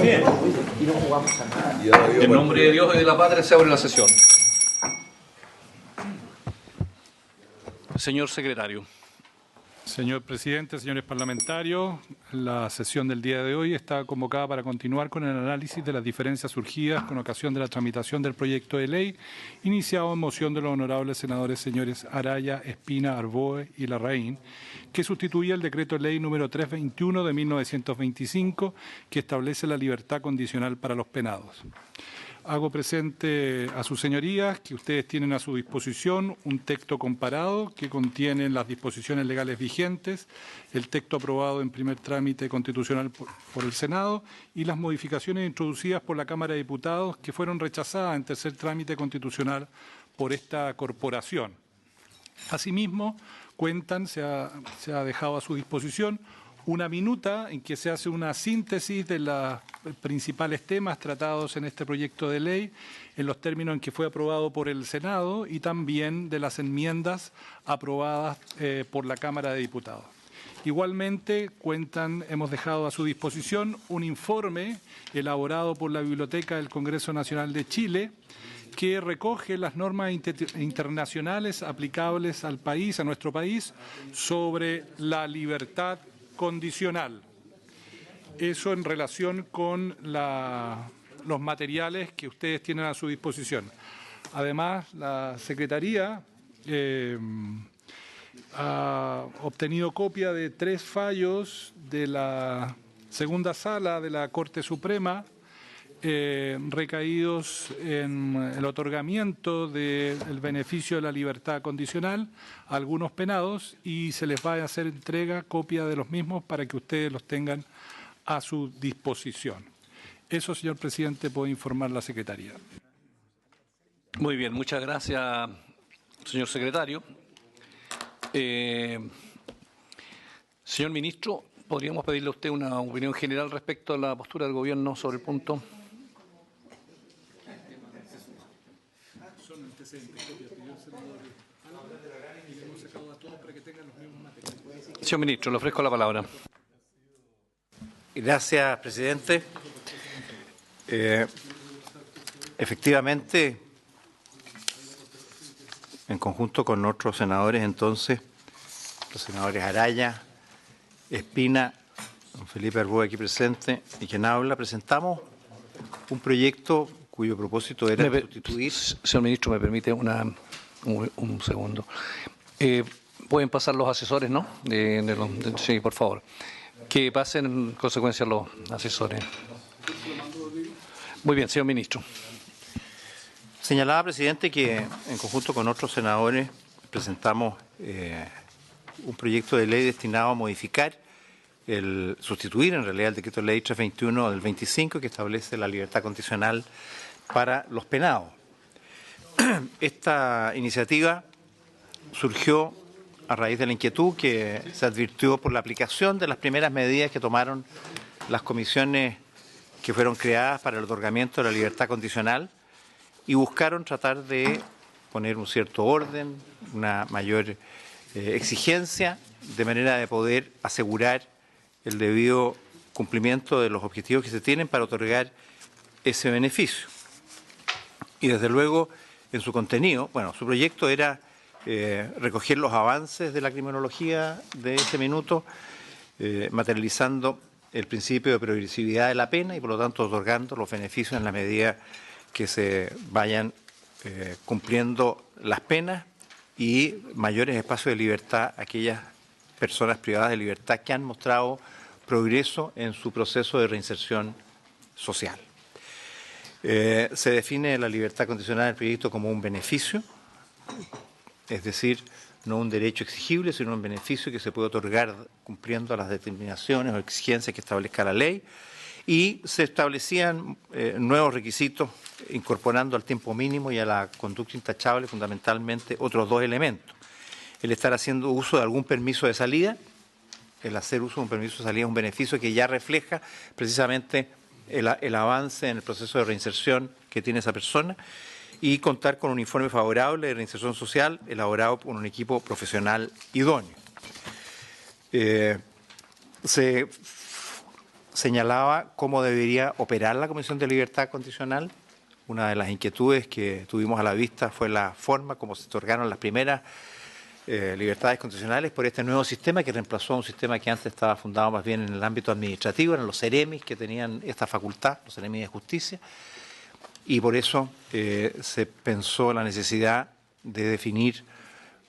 Bien. En nombre de Dios y de la patria se abre la sesión. Señor secretario. Señor presidente, señores parlamentarios, la sesión del día de hoy está convocada para continuar con el análisis de las diferencias surgidas con ocasión de la tramitación del proyecto de ley iniciado en moción de los honorables senadores señores Araya, Espina, Arboe y Larraín, que sustituía el decreto de ley número 321 de 1925 que establece la libertad condicional para los penados. Hago presente a sus señorías que ustedes tienen a su disposición un texto comparado que contiene las disposiciones legales vigentes, el texto aprobado en primer trámite constitucional por el Senado y las modificaciones introducidas por la Cámara de Diputados que fueron rechazadas en tercer trámite constitucional por esta corporación. Asimismo, se ha dejado a su disposición una minuta en que se hace una síntesis de los principales temas tratados en este proyecto de ley, en los términos en que fue aprobado por el Senado y también de las enmiendas aprobadas por la Cámara de Diputados. Igualmente, hemos dejado a su disposición un informe elaborado por la Biblioteca del Congreso Nacional de Chile, que recoge las normas internacionales aplicables al país, a nuestro país, sobre la libertad condicional. Eso en relación con los materiales que ustedes tienen a su disposición. Además, la Secretaría ha obtenido copia de 3 fallos de la segunda sala de la Corte Suprema recaídos en el otorgamiento del beneficio de la libertad condicional a algunos penados y se les va a hacer copia de los mismos para que ustedes los tengan a su disposición. Eso, señor presidente, puede informar la Secretaría. Muy bien, muchas gracias, señor secretario. Señor ministro, ¿podríamos pedirle a usted una opinión general respecto a la postura del Gobierno sobre el punto? Señor ministro, le ofrezco la palabra. Gracias, presidente. Efectivamente, en conjunto con otros senadores, entonces, los senadores Araya, Espina, don Felipe Arboe aquí presente y quien habla, presentamos un proyecto cuyo propósito era sustituir. Señor ministro, me permite un segundo. Pueden pasar los asesores, ¿no? Sí, por favor. Que pasen en consecuencia los asesores. Muy bien, señor ministro. Señalaba, presidente, que en conjunto con otros senadores presentamos un proyecto de ley destinado a modificar, sustituir en realidad el decreto de ley 321 del 25 que establece la libertad condicional para los penados. Esta iniciativa surgió a raíz de la inquietud que se advirtió por la aplicación de las primeras medidas que tomaron las comisiones que fueron creadas para el otorgamiento de la libertad condicional y buscaron tratar de poner un cierto orden, una mayor exigencia, de manera de poder asegurar el debido cumplimiento de los objetivos que se tienen para otorgar ese beneficio. Y desde luego, en su contenido, su proyecto era recoger los avances de la criminología de ese minuto, materializando el principio de progresividad de la pena y por lo tanto otorgando los beneficios en la medida que se vayan cumpliendo las penas y mayores espacios de libertad a aquellas personas privadas de libertad que han mostrado progreso en su proceso de reinserción social. Se define la libertad condicional del proyecto como un beneficio, es decir, no un derecho exigible, sino un beneficio que se puede otorgar cumpliendo las determinaciones o exigencias que establezca la ley, y se establecían nuevos requisitos incorporando al tiempo mínimo y a la conducta intachable fundamentalmente otros 2 elementos. El estar haciendo uso de algún permiso de salida, el hacer uso de un permiso de salida es un beneficio que ya refleja precisamente el avance en el proceso de reinserción que tiene esa persona, y contar con un informe favorable de reinserción social elaborado por un equipo profesional idóneo. Se señalaba cómo debería operar la Comisión de Libertad Condicional. Una de las inquietudes que tuvimos a la vista fue la forma como se otorgaron las primeras libertades condicionales por este nuevo sistema que reemplazó a un sistema que antes estaba fundado más bien en el ámbito administrativo, eran los seremis que tenían esta facultad, los seremis de justicia, y por eso se pensó la necesidad de definir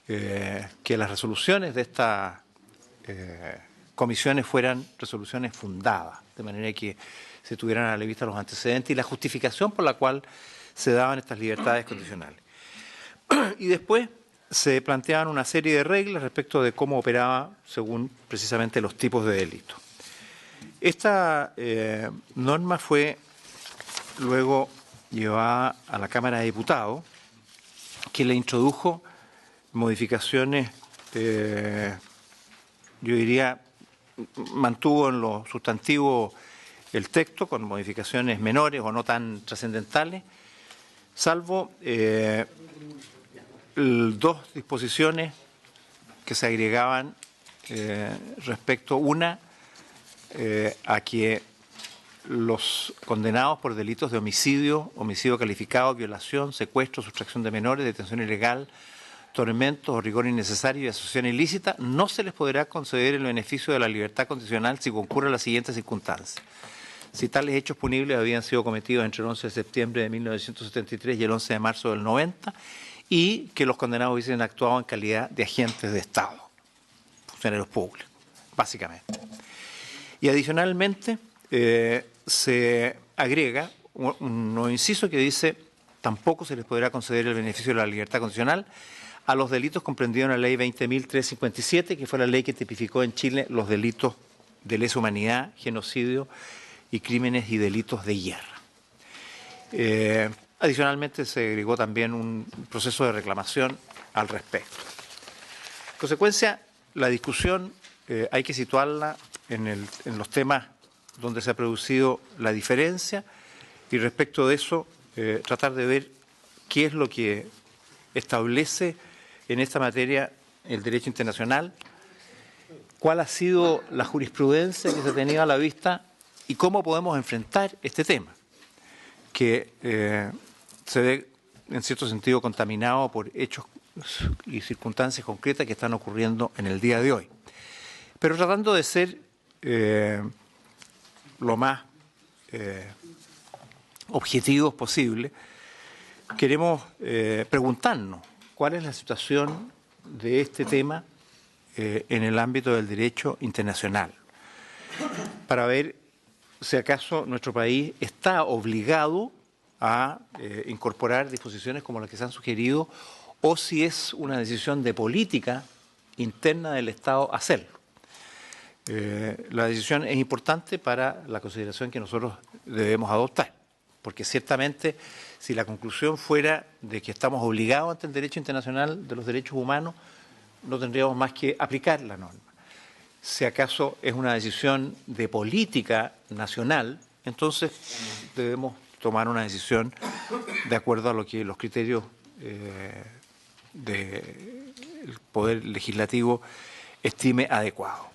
que las resoluciones de estas comisiones fueran resoluciones fundadas, de manera que se tuvieran a la vista los antecedentes y la justificación por la cual se daban estas libertades condicionales. Y después se planteaban una serie de reglas respecto de cómo operaba según precisamente los tipos de delitos. Esta norma fue luego llevada a la Cámara de Diputados, que le introdujo modificaciones, yo diría, mantuvo en lo sustantivo el texto con modificaciones menores o no tan trascendentales, salvo dos disposiciones que se agregaban respecto, una, a que los condenados por delitos de homicidio, homicidio calificado, violación, secuestro, sustracción de menores, detención ilegal, tormentos o rigor innecesario y asociación ilícita, no se les podrá conceder el beneficio de la libertad condicional si concurren las siguientes circunstancias. Si tales hechos punibles habían sido cometidos entre el 11 de septiembre de 1973 y el 11 de marzo del 90, y que los condenados hubiesen actuado en calidad de agentes de Estado, funcionarios públicos, básicamente. Y adicionalmente se agrega un nuevo inciso que dice: tampoco se les podrá conceder el beneficio de la libertad condicional a los delitos comprendidos en la ley 20.357, que fue la ley que tipificó en Chile los delitos de lesa humanidad, genocidio y crímenes y delitos de guerra. Adicionalmente se agregó también un proceso de reclamación al respecto. En consecuencia, la discusión hay que situarla en los temas donde se ha producido la diferencia, y respecto de eso tratar de ver qué es lo que establece en esta materia el derecho internacional, cuál ha sido la jurisprudencia que se ha tenido a la vista y cómo podemos enfrentar este tema, que se ve en cierto sentido contaminado por hechos y circunstancias concretas que están ocurriendo en el día de hoy. Pero tratando de ser lo más objetivos posible, queremos preguntarnos cuál es la situación de este tema en el ámbito del derecho internacional, para ver si acaso nuestro país está obligado a incorporar disposiciones como las que se han sugerido, o si es una decisión de política interna del Estado hacerlo. La decisión es importante para la consideración que nosotros debemos adoptar, porque ciertamente si la conclusión fuera de que estamos obligados ante el derecho internacional de los derechos humanos, no tendríamos más que aplicar la norma. Si acaso es una decisión de política nacional, entonces debemos tomar una decisión de acuerdo a lo que los criterios del Poder Legislativo estime adecuado.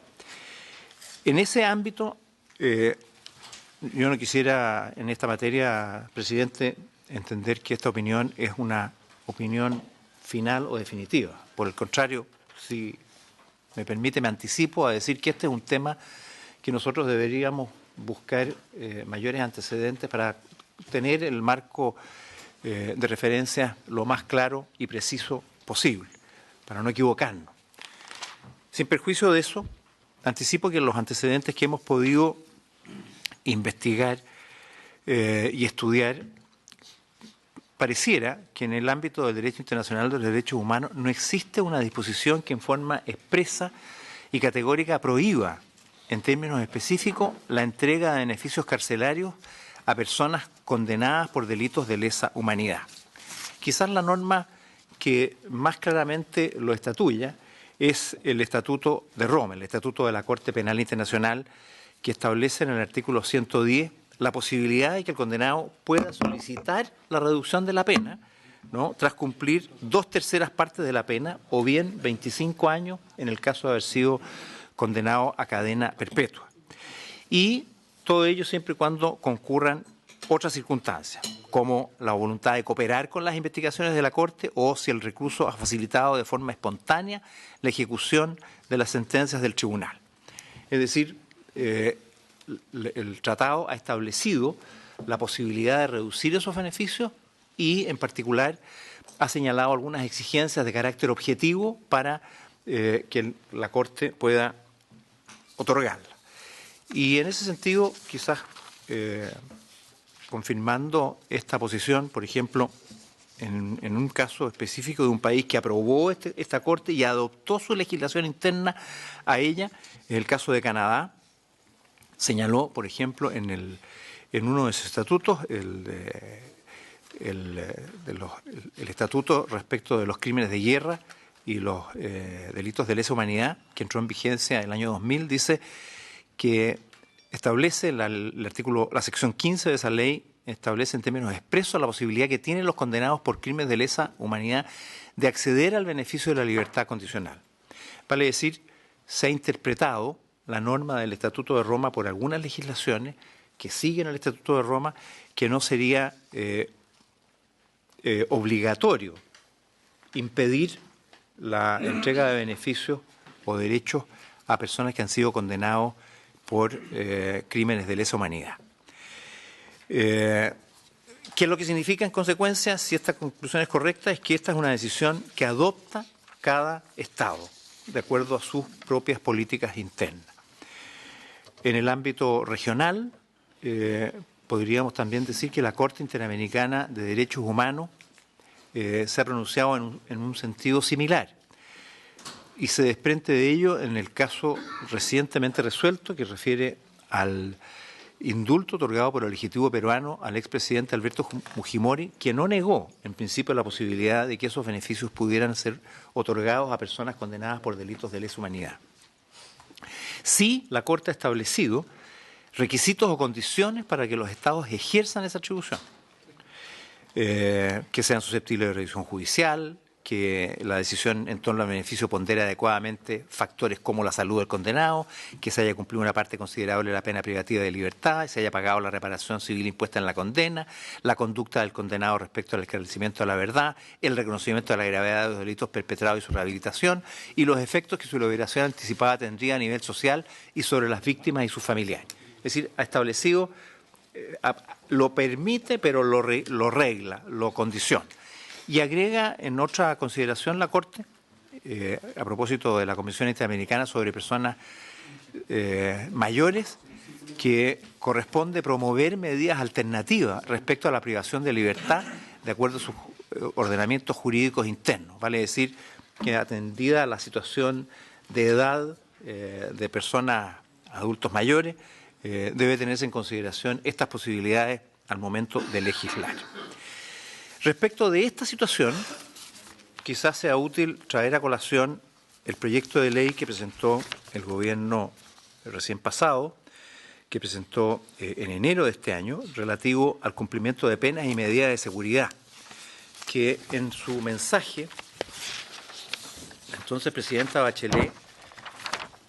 En ese ámbito, yo no quisiera en esta materia, presidente, entender que esta opinión es una opinión final o definitiva. Por el contrario, si me permite, me anticipo a decir que este es un tema que nosotros deberíamos buscar mayores antecedentes para tener el marco de referencia lo más claro y preciso posible, para no equivocarnos. Sin perjuicio de eso, anticipo que los antecedentes que hemos podido investigar y estudiar, pareciera que en el ámbito del derecho internacional de los derechos humanos no existe una disposición que en forma expresa y categórica prohíba, en términos específicos, la entrega de beneficios carcelarios a personas condenadas por delitos de lesa humanidad. Quizás la norma que más claramente lo estatuya es el Estatuto de Roma, el Estatuto de la Corte Penal Internacional, que establece en el artículo 110 la posibilidad de que el condenado pueda solicitar la reducción de la pena, ¿no?, tras cumplir 2/3 partes de la pena, o bien 25 años en el caso de haber sido condenado a cadena perpetua. Y Todo ello siempre y cuando concurran otras circunstancias, como la voluntad de cooperar con las investigaciones de la Corte o si el recluso ha facilitado de forma espontánea la ejecución de las sentencias del tribunal. Es decir, el tratado ha establecido la posibilidad de reducir esos beneficios y, en particular, ha señalado algunas exigencias de carácter objetivo para que la Corte pueda otorgarla. Y en ese sentido, quizás confirmando esta posición, por ejemplo, en un caso específico de un país que aprobó esta Corte y adoptó su legislación interna a ella, en el caso de Canadá, señaló, por ejemplo, en uno de sus estatutos, el estatuto respecto de los crímenes de guerra y los delitos de lesa humanidad, que entró en vigencia en el año 2000, dice que establece la sección 15 de esa ley, establece en términos expresos la posibilidad que tienen los condenados por crímenes de lesa humanidad de acceder al beneficio de la libertad condicional. Vale decir, se ha interpretado la norma del Estatuto de Roma por algunas legislaciones que siguen el Estatuto de Roma, que no sería obligatorio impedir la entrega de beneficios o derechos a personas que han sido condenados por crímenes de lesa humanidad. ¿Qué es lo que significa en consecuencia, si esta conclusión es correcta? Es que esta es una decisión que adopta cada Estado de acuerdo a sus propias políticas internas. En el ámbito regional, podríamos también decir que la Corte Interamericana de Derechos Humanos se ha pronunciado en un sentido similar. Y se desprende de ello en el caso recientemente resuelto que refiere al indulto otorgado por el Ejecutivo peruano al expresidente Alberto Fujimori, que no negó en principio la posibilidad de que esos beneficios pudieran ser otorgados a personas condenadas por delitos de lesa humanidad. Sí, la Corte ha establecido requisitos o condiciones para que los Estados ejerzan esa atribución, que sean susceptibles de revisión judicial, que la decisión en torno al beneficio pondere adecuadamente factores como la salud del condenado, que se haya cumplido una parte considerable de la pena privativa de libertad, se haya pagado la reparación civil impuesta en la condena, la conducta del condenado respecto al esclarecimiento de la verdad, el reconocimiento de la gravedad de los delitos perpetrados y su rehabilitación, y los efectos que su liberación anticipada tendría a nivel social y sobre las víctimas y sus familiares. Es decir, ha establecido, lo permite, pero lo regla, lo condiciona. Y agrega en otra consideración la Corte, a propósito de la Convención Interamericana sobre Personas Mayores, que corresponde promover medidas alternativas respecto a la privación de libertad de acuerdo a sus ordenamientos jurídicos internos. Vale decir que atendida a la situación de edad de personas adultos mayores, debe tenerse en consideración estas posibilidades al momento de legislar. Respecto de esta situación, quizás sea útil traer a colación el proyecto de ley que presentó el gobierno recién pasado, que presentó en enero de este año, relativo al cumplimiento de penas y medidas de seguridad, que en su mensaje, entonces presidenta Bachelet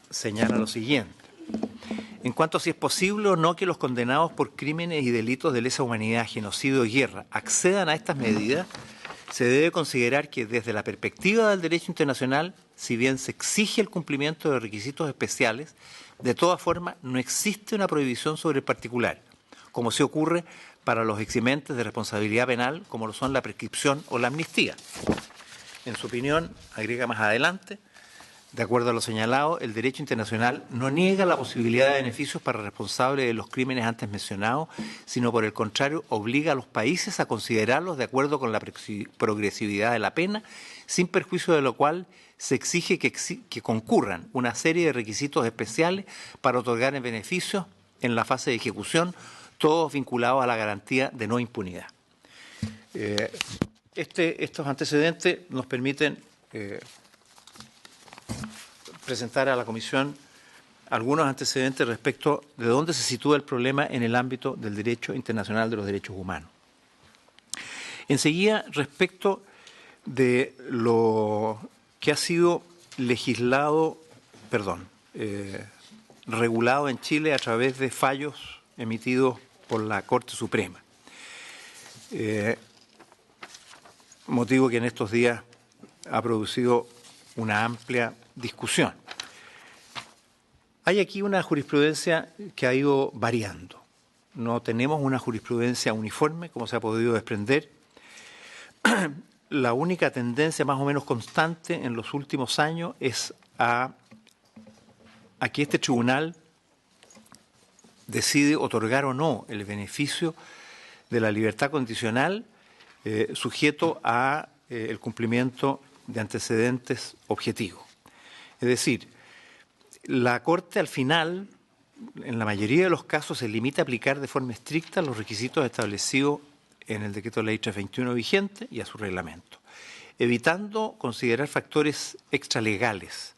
señala lo siguiente: en cuanto a si es posible o no que los condenados por crímenes y delitos de lesa humanidad, genocidio y guerra accedan a estas medidas, se debe considerar que desde la perspectiva del derecho internacional, si bien se exige el cumplimiento de requisitos especiales, de todas formas no existe una prohibición sobre el particular, como se ocurre para los eximentes de responsabilidad penal, como lo son la prescripción o la amnistía. En su opinión, agrega más adelante, de acuerdo a lo señalado, el derecho internacional no niega la posibilidad de beneficios para responsables de los crímenes antes mencionados, sino por el contrario obliga a los países a considerarlos de acuerdo con la progresividad de la pena, sin perjuicio de lo cual se exige que concurran una serie de requisitos especiales para otorgar beneficios en la fase de ejecución, todos vinculados a la garantía de no impunidad. Estos antecedentes nos permiten presentar a la Comisión algunos antecedentes respecto de dónde se sitúa el problema en el ámbito del derecho internacional de los derechos humanos. Enseguida, respecto de lo que ha sido regulado en Chile a través de fallos emitidos por la Corte Suprema. Motivo que en estos días ha producido una amplia discusión. Hay aquí una jurisprudencia que ha ido variando. No tenemos una jurisprudencia uniforme, como se ha podido desprender. La única tendencia más o menos constante en los últimos años es a que este tribunal decide otorgar o no el beneficio de la libertad condicional sujeto a el cumplimiento de antecedentes objetivos. Es decir, la Corte al final, en la mayoría de los casos, se limita a aplicar de forma estricta los requisitos establecidos en el Decreto de Ley 321 vigente y a su reglamento, evitando considerar factores extralegales,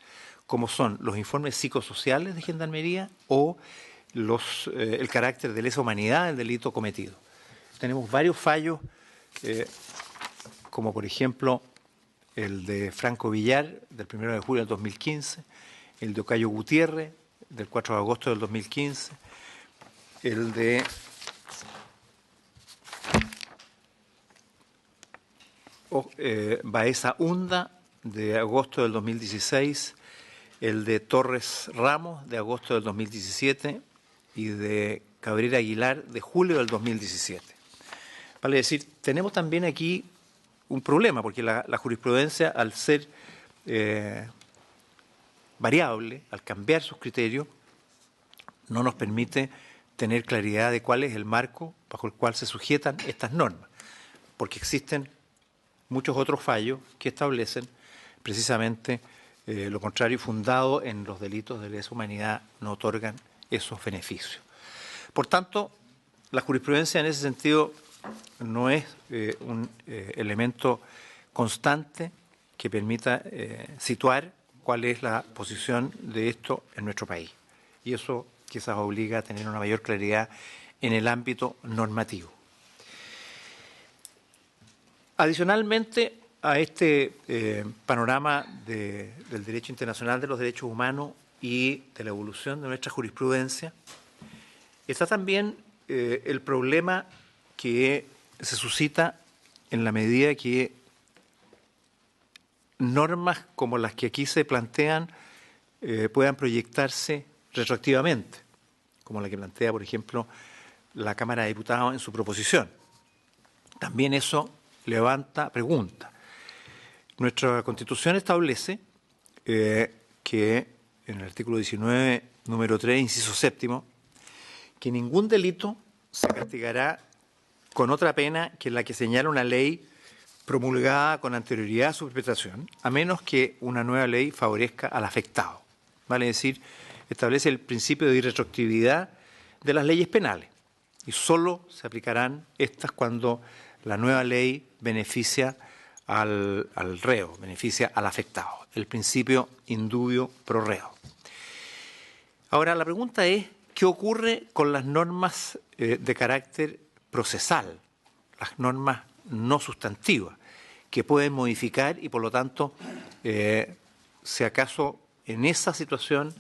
como son los informes psicosociales de Gendarmería o el carácter de lesa humanidad del delito cometido. Tenemos varios fallos, como por ejemplo el de Franco Villar, del 1 de julio del 2015, el de Ocayo Gutiérrez, del 4 de agosto del 2015, el de Baeza Hunda, de agosto del 2016, el de Torres Ramos, de agosto del 2017, y de Cabrera Aguilar, de julio del 2017. Vale decir, tenemos también aquí un problema, porque la jurisprudencia, al ser variable, al cambiar sus criterios, no nos permite tener claridad de cuál es el marco bajo el cual se sujetan estas normas, porque existen muchos otros fallos que establecen precisamente lo contrario, fundado en los delitos de lesa humanidad, no otorgan esos beneficios. Por tanto, la jurisprudencia en ese sentido no es un elemento constante que permita situar cuál es la posición de esto en nuestro país. Y eso quizás obliga a tener una mayor claridad en el ámbito normativo. Adicionalmente a este panorama del derecho internacional de los derechos humanos y de la evolución de nuestra jurisprudencia, está también el problema que se suscita en la medida que normas como las que aquí se plantean puedan proyectarse retroactivamente, como la que plantea, por ejemplo, la Cámara de Diputados en su proposición. También eso levanta preguntas. Nuestra Constitución establece que en el artículo 19, número 3, inciso séptimo, que ningún delito se castigará con otra pena que la que señala una ley promulgada con anterioridad a su perpetración, a menos que una nueva ley favorezca al afectado. Vale decir, establece el principio de irretroactividad de las leyes penales y solo se aplicarán estas cuando la nueva ley beneficia al reo, beneficia al afectado, el principio indubio pro reo. Ahora, la pregunta es, ¿qué ocurre con las normas de carácter procesal, las normas no sustantivas, que pueden modificar y, por lo tanto, si acaso en esa situación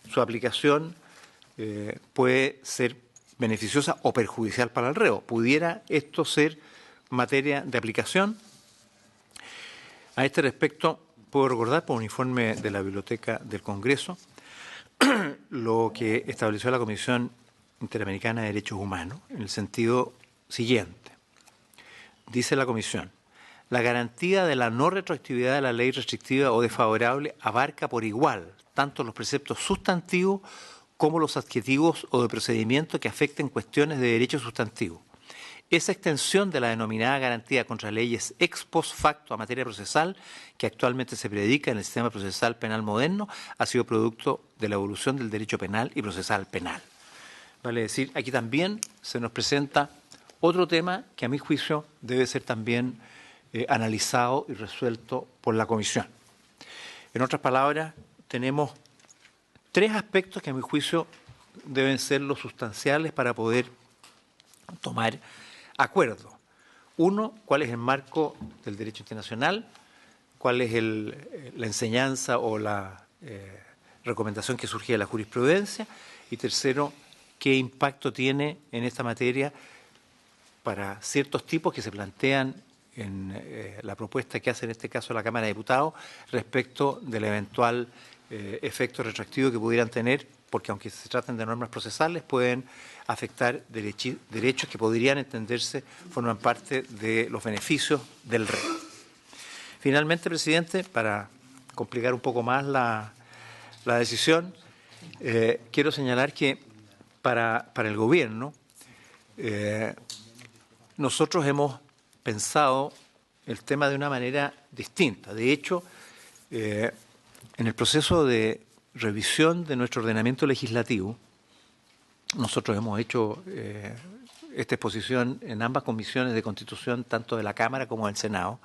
su aplicación puede ser beneficiosa o perjudicial para el reo? ¿Pudiera esto ser materia de aplicación? A este respecto, puedo recordar por un informe de la Biblioteca del Congreso lo que estableció la Comisión Interamericana de Derechos Humanos en el sentido siguiente. Dice la Comisión: la garantía de la no retroactividad de la ley restrictiva o desfavorable abarca por igual tanto los preceptos sustantivos como los adjetivos o de procedimiento que afecten cuestiones de derecho sustantivo. Esa extensión de la denominada garantía contra leyes ex post facto a materia procesal, que actualmente se predica en el sistema procesal penal moderno, ha sido producto de la evolución del derecho penal y procesal penal. Vale decir, aquí también se nos presenta otro tema que a mi juicio debe ser también analizado y resuelto por la Comisión. En otras palabras, tenemos tres aspectos que a mi juicio deben ser los sustanciales para poder tomar acuerdo. Uno, cuál es el marco del derecho internacional, cuál es la enseñanza o la recomendación que surge de la jurisprudencia, y tercero, qué impacto tiene en esta materia para ciertos tipos que se plantean en la propuesta que hace en este caso la Cámara de Diputados respecto del eventual efecto retroactivo que pudieran tener, porque aunque se traten de normas procesales, pueden afectar derechos que podrían entenderse forman parte de los beneficios del rey. Finalmente, presidente, para complicar un poco más la decisión, quiero señalar que para el Gobierno nosotros hemos pensado el tema de una manera distinta. De hecho, en el proceso de revisión de nuestro ordenamiento legislativo, nosotros hemos hecho esta exposición en ambas comisiones de Constitución, tanto de la Cámara como del Senado.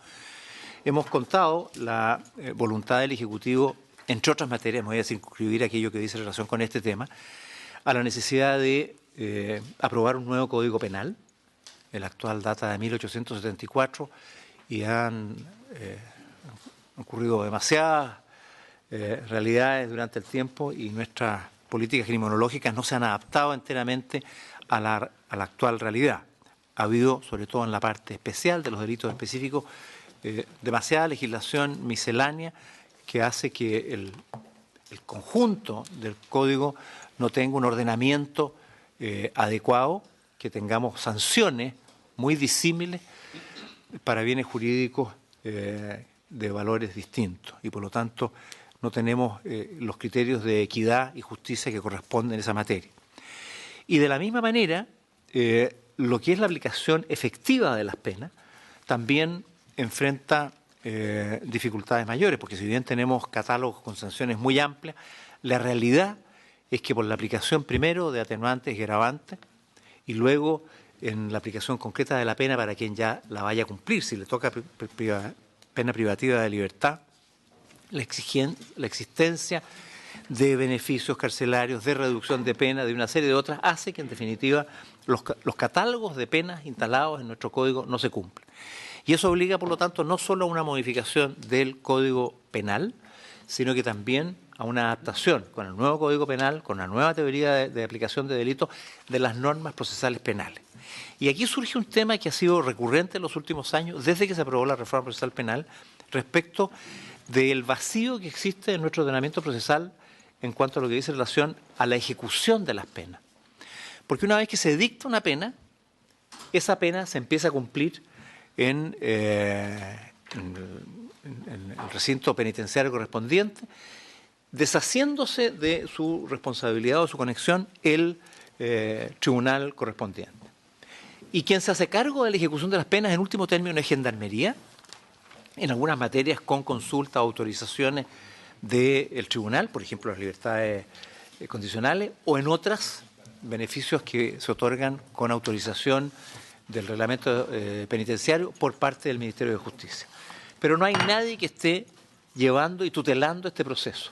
Hemos contado la voluntad del Ejecutivo, entre otras materias, me voy a circunscribir aquello que dice en relación con este tema, a la necesidad de aprobar un nuevo Código Penal. El actual data de 1874 y han ocurrido demasiadas realidades durante el tiempo y nuestras políticas criminológicas no se han adaptado enteramente a la actual realidad. Ha habido, sobre todo en la parte especial de los delitos específicos, demasiada legislación miscelánea que hace que el conjunto del código no tenga un ordenamiento adecuado, que tengamos sanciones muy disímiles para bienes jurídicos de valores distintos y por lo tanto no tenemos los criterios de equidad y justicia que corresponden a esa materia. Y de la misma manera, lo que es la aplicación efectiva de las penas también enfrenta dificultades mayores, porque si bien tenemos catálogos con sanciones muy amplias, la realidad es que por la aplicación primero de atenuantes y agravantes y luego en la aplicación concreta de la pena para quien ya la vaya a cumplir, si le toca pena privativa de libertad, la existencia de beneficios carcelarios, de reducción de pena, de una serie de otras, hace que en definitiva los catálogos de penas instalados en nuestro código no se cumplen. Y eso obliga, por lo tanto, no solo a una modificación del Código Penal, sino que también a una adaptación con el nuevo Código Penal, con la nueva teoría de aplicación de delitos de las normas procesales penales. Y aquí surge un tema que ha sido recurrente en los últimos años, desde que se aprobó la reforma procesal penal, respecto del vacío que existe en nuestro ordenamiento procesal en cuanto a lo que dice en relación a la ejecución de las penas. Porque una vez que se dicta una pena, esa pena se empieza a cumplir en el recinto penitenciario correspondiente, deshaciéndose de su responsabilidad o su conexión el tribunal correspondiente. Y quien se hace cargo de la ejecución de las penas, en último término, es Gendarmería, en algunas materias con consulta o autorizaciones del tribunal, por ejemplo, las libertades condicionales, o en otras, beneficios que se otorgan con autorización del reglamento penitenciario por parte del Ministerio de Justicia. Pero no hay nadie que esté llevando y tutelando este proceso.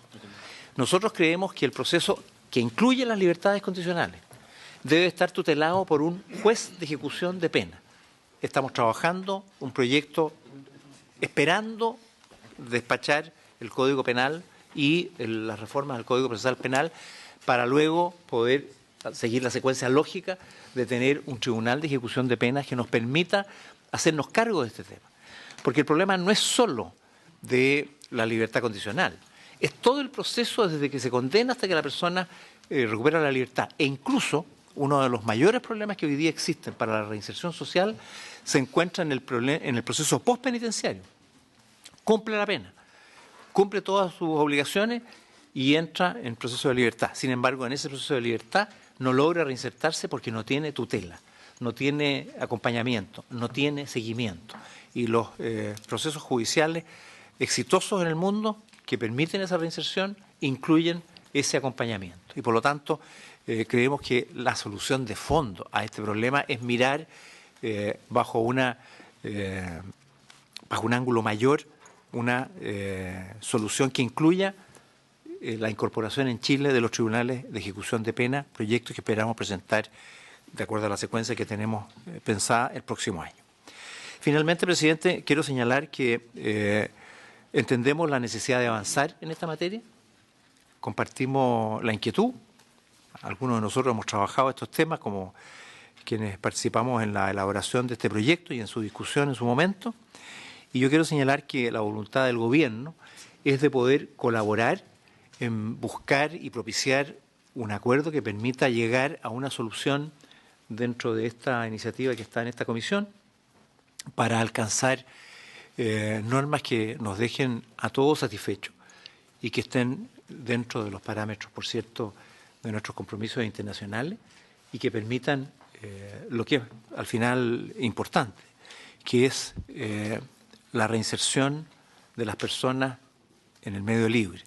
Nosotros creemos que el proceso que incluye las libertades condicionales debe estar tutelado por un juez de ejecución de pena. Estamos trabajando un proyecto esperando despachar el Código Penal y las reformas del Código Procesal Penal para luego poder seguir la secuencia lógica de tener un tribunal de ejecución de penas que nos permita hacernos cargo de este tema. Porque el problema no es solo de la libertad condicional, es todo el proceso desde que se condena hasta que la persona recupera la libertad. E incluso uno de los mayores problemas que hoy día existen para la reinserción social se encuentra en el proceso postpenitenciario. Cumple la pena, cumple todas sus obligaciones y entra en proceso de libertad. Sin embargo, en ese proceso de libertad no logra reinsertarse porque no tiene tutela, no tiene acompañamiento, no tiene seguimiento. Y los procesos judiciales exitosos en el mundo que permiten esa reinserción incluyen ese acompañamiento. Y por lo tanto, creemos que la solución de fondo a este problema es mirar bajo un ángulo mayor una solución que incluya la incorporación en Chile de los tribunales de ejecución de pena, proyectos que esperamos presentar de acuerdo a la secuencia que tenemos pensada el próximo año. Finalmente, presidente, quiero señalar que entendemos la necesidad de avanzar en esta materia, compartimos la inquietud algunos de nosotros hemos trabajado estos temas como quienes participamos en la elaboración de este proyecto y en su discusión en su momento. Y yo quiero señalar que la voluntad del Gobierno es de poder colaborar en buscar y propiciar un acuerdo que permita llegar a una solución dentro de esta iniciativa que está en esta comisión para alcanzar normas que nos dejen a todos satisfechos y que estén dentro de los parámetros, por cierto, de nuestros compromisos internacionales y que permitan lo que es al final importante, que es la reinserción de las personas en el medio libre.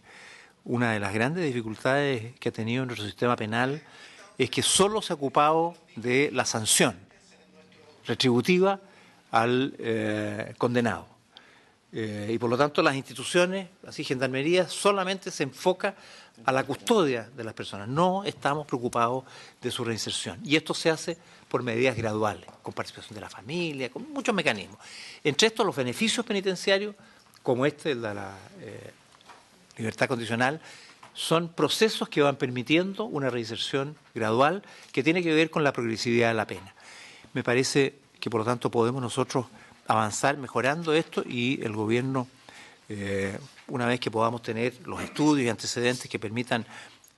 Una de las grandes dificultades que ha tenido nuestro sistema penal es que solo se ha ocupado de la sanción retributiva al condenado. Y por lo tanto las instituciones, así Gendarmería, solamente se enfoca a la custodia de las personas. No estamos preocupados de su reinserción. Y esto se hace por medidas graduales, con participación de la familia, con muchos mecanismos. Entre estos, los beneficios penitenciarios, como este, el de la libertad condicional, son procesos que van permitiendo una reinserción gradual que tiene que ver con la progresividad de la pena. Me parece que, por lo tanto, podemos nosotros avanzar mejorando esto y el Gobierno, una vez que podamos tener los estudios y antecedentes que permitan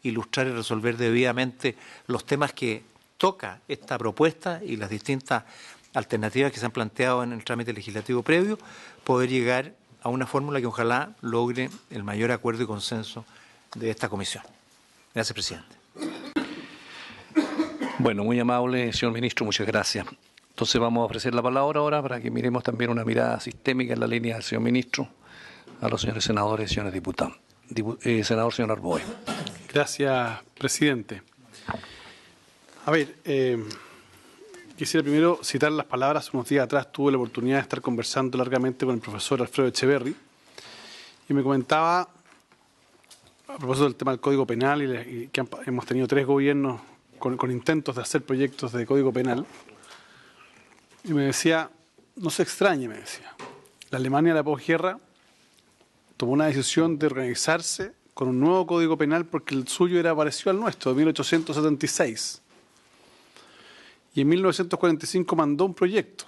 ilustrar y resolver debidamente los temas que toca esta propuesta y las distintas alternativas que se han planteado en el trámite legislativo previo, poder llegar a una fórmula que ojalá logre el mayor acuerdo y consenso de esta comisión. Gracias, presidente. Bueno, muy amable, señor ministro, muchas gracias. Entonces vamos a ofrecer la palabra ahora para que miremos también una mirada sistémica en la línea del señor ministro a los señores senadores y señores diputados. Senador, señor Arboe. Gracias, presidente. A ver, quisiera primero citar las palabras. Unos días atrás tuve la oportunidad de estar conversando largamente con el profesor Alfredo Echeverri y me comentaba, a propósito del tema del Código Penal, y que hemos tenido 3 gobiernos con intentos de hacer proyectos de Código Penal, y me decía, no se extrañe, me decía, la Alemania de la posguerra tomó una decisión de organizarse con un nuevo Código Penal porque el suyo era parecido al nuestro, de 1876. Y en 1945 mandó un proyecto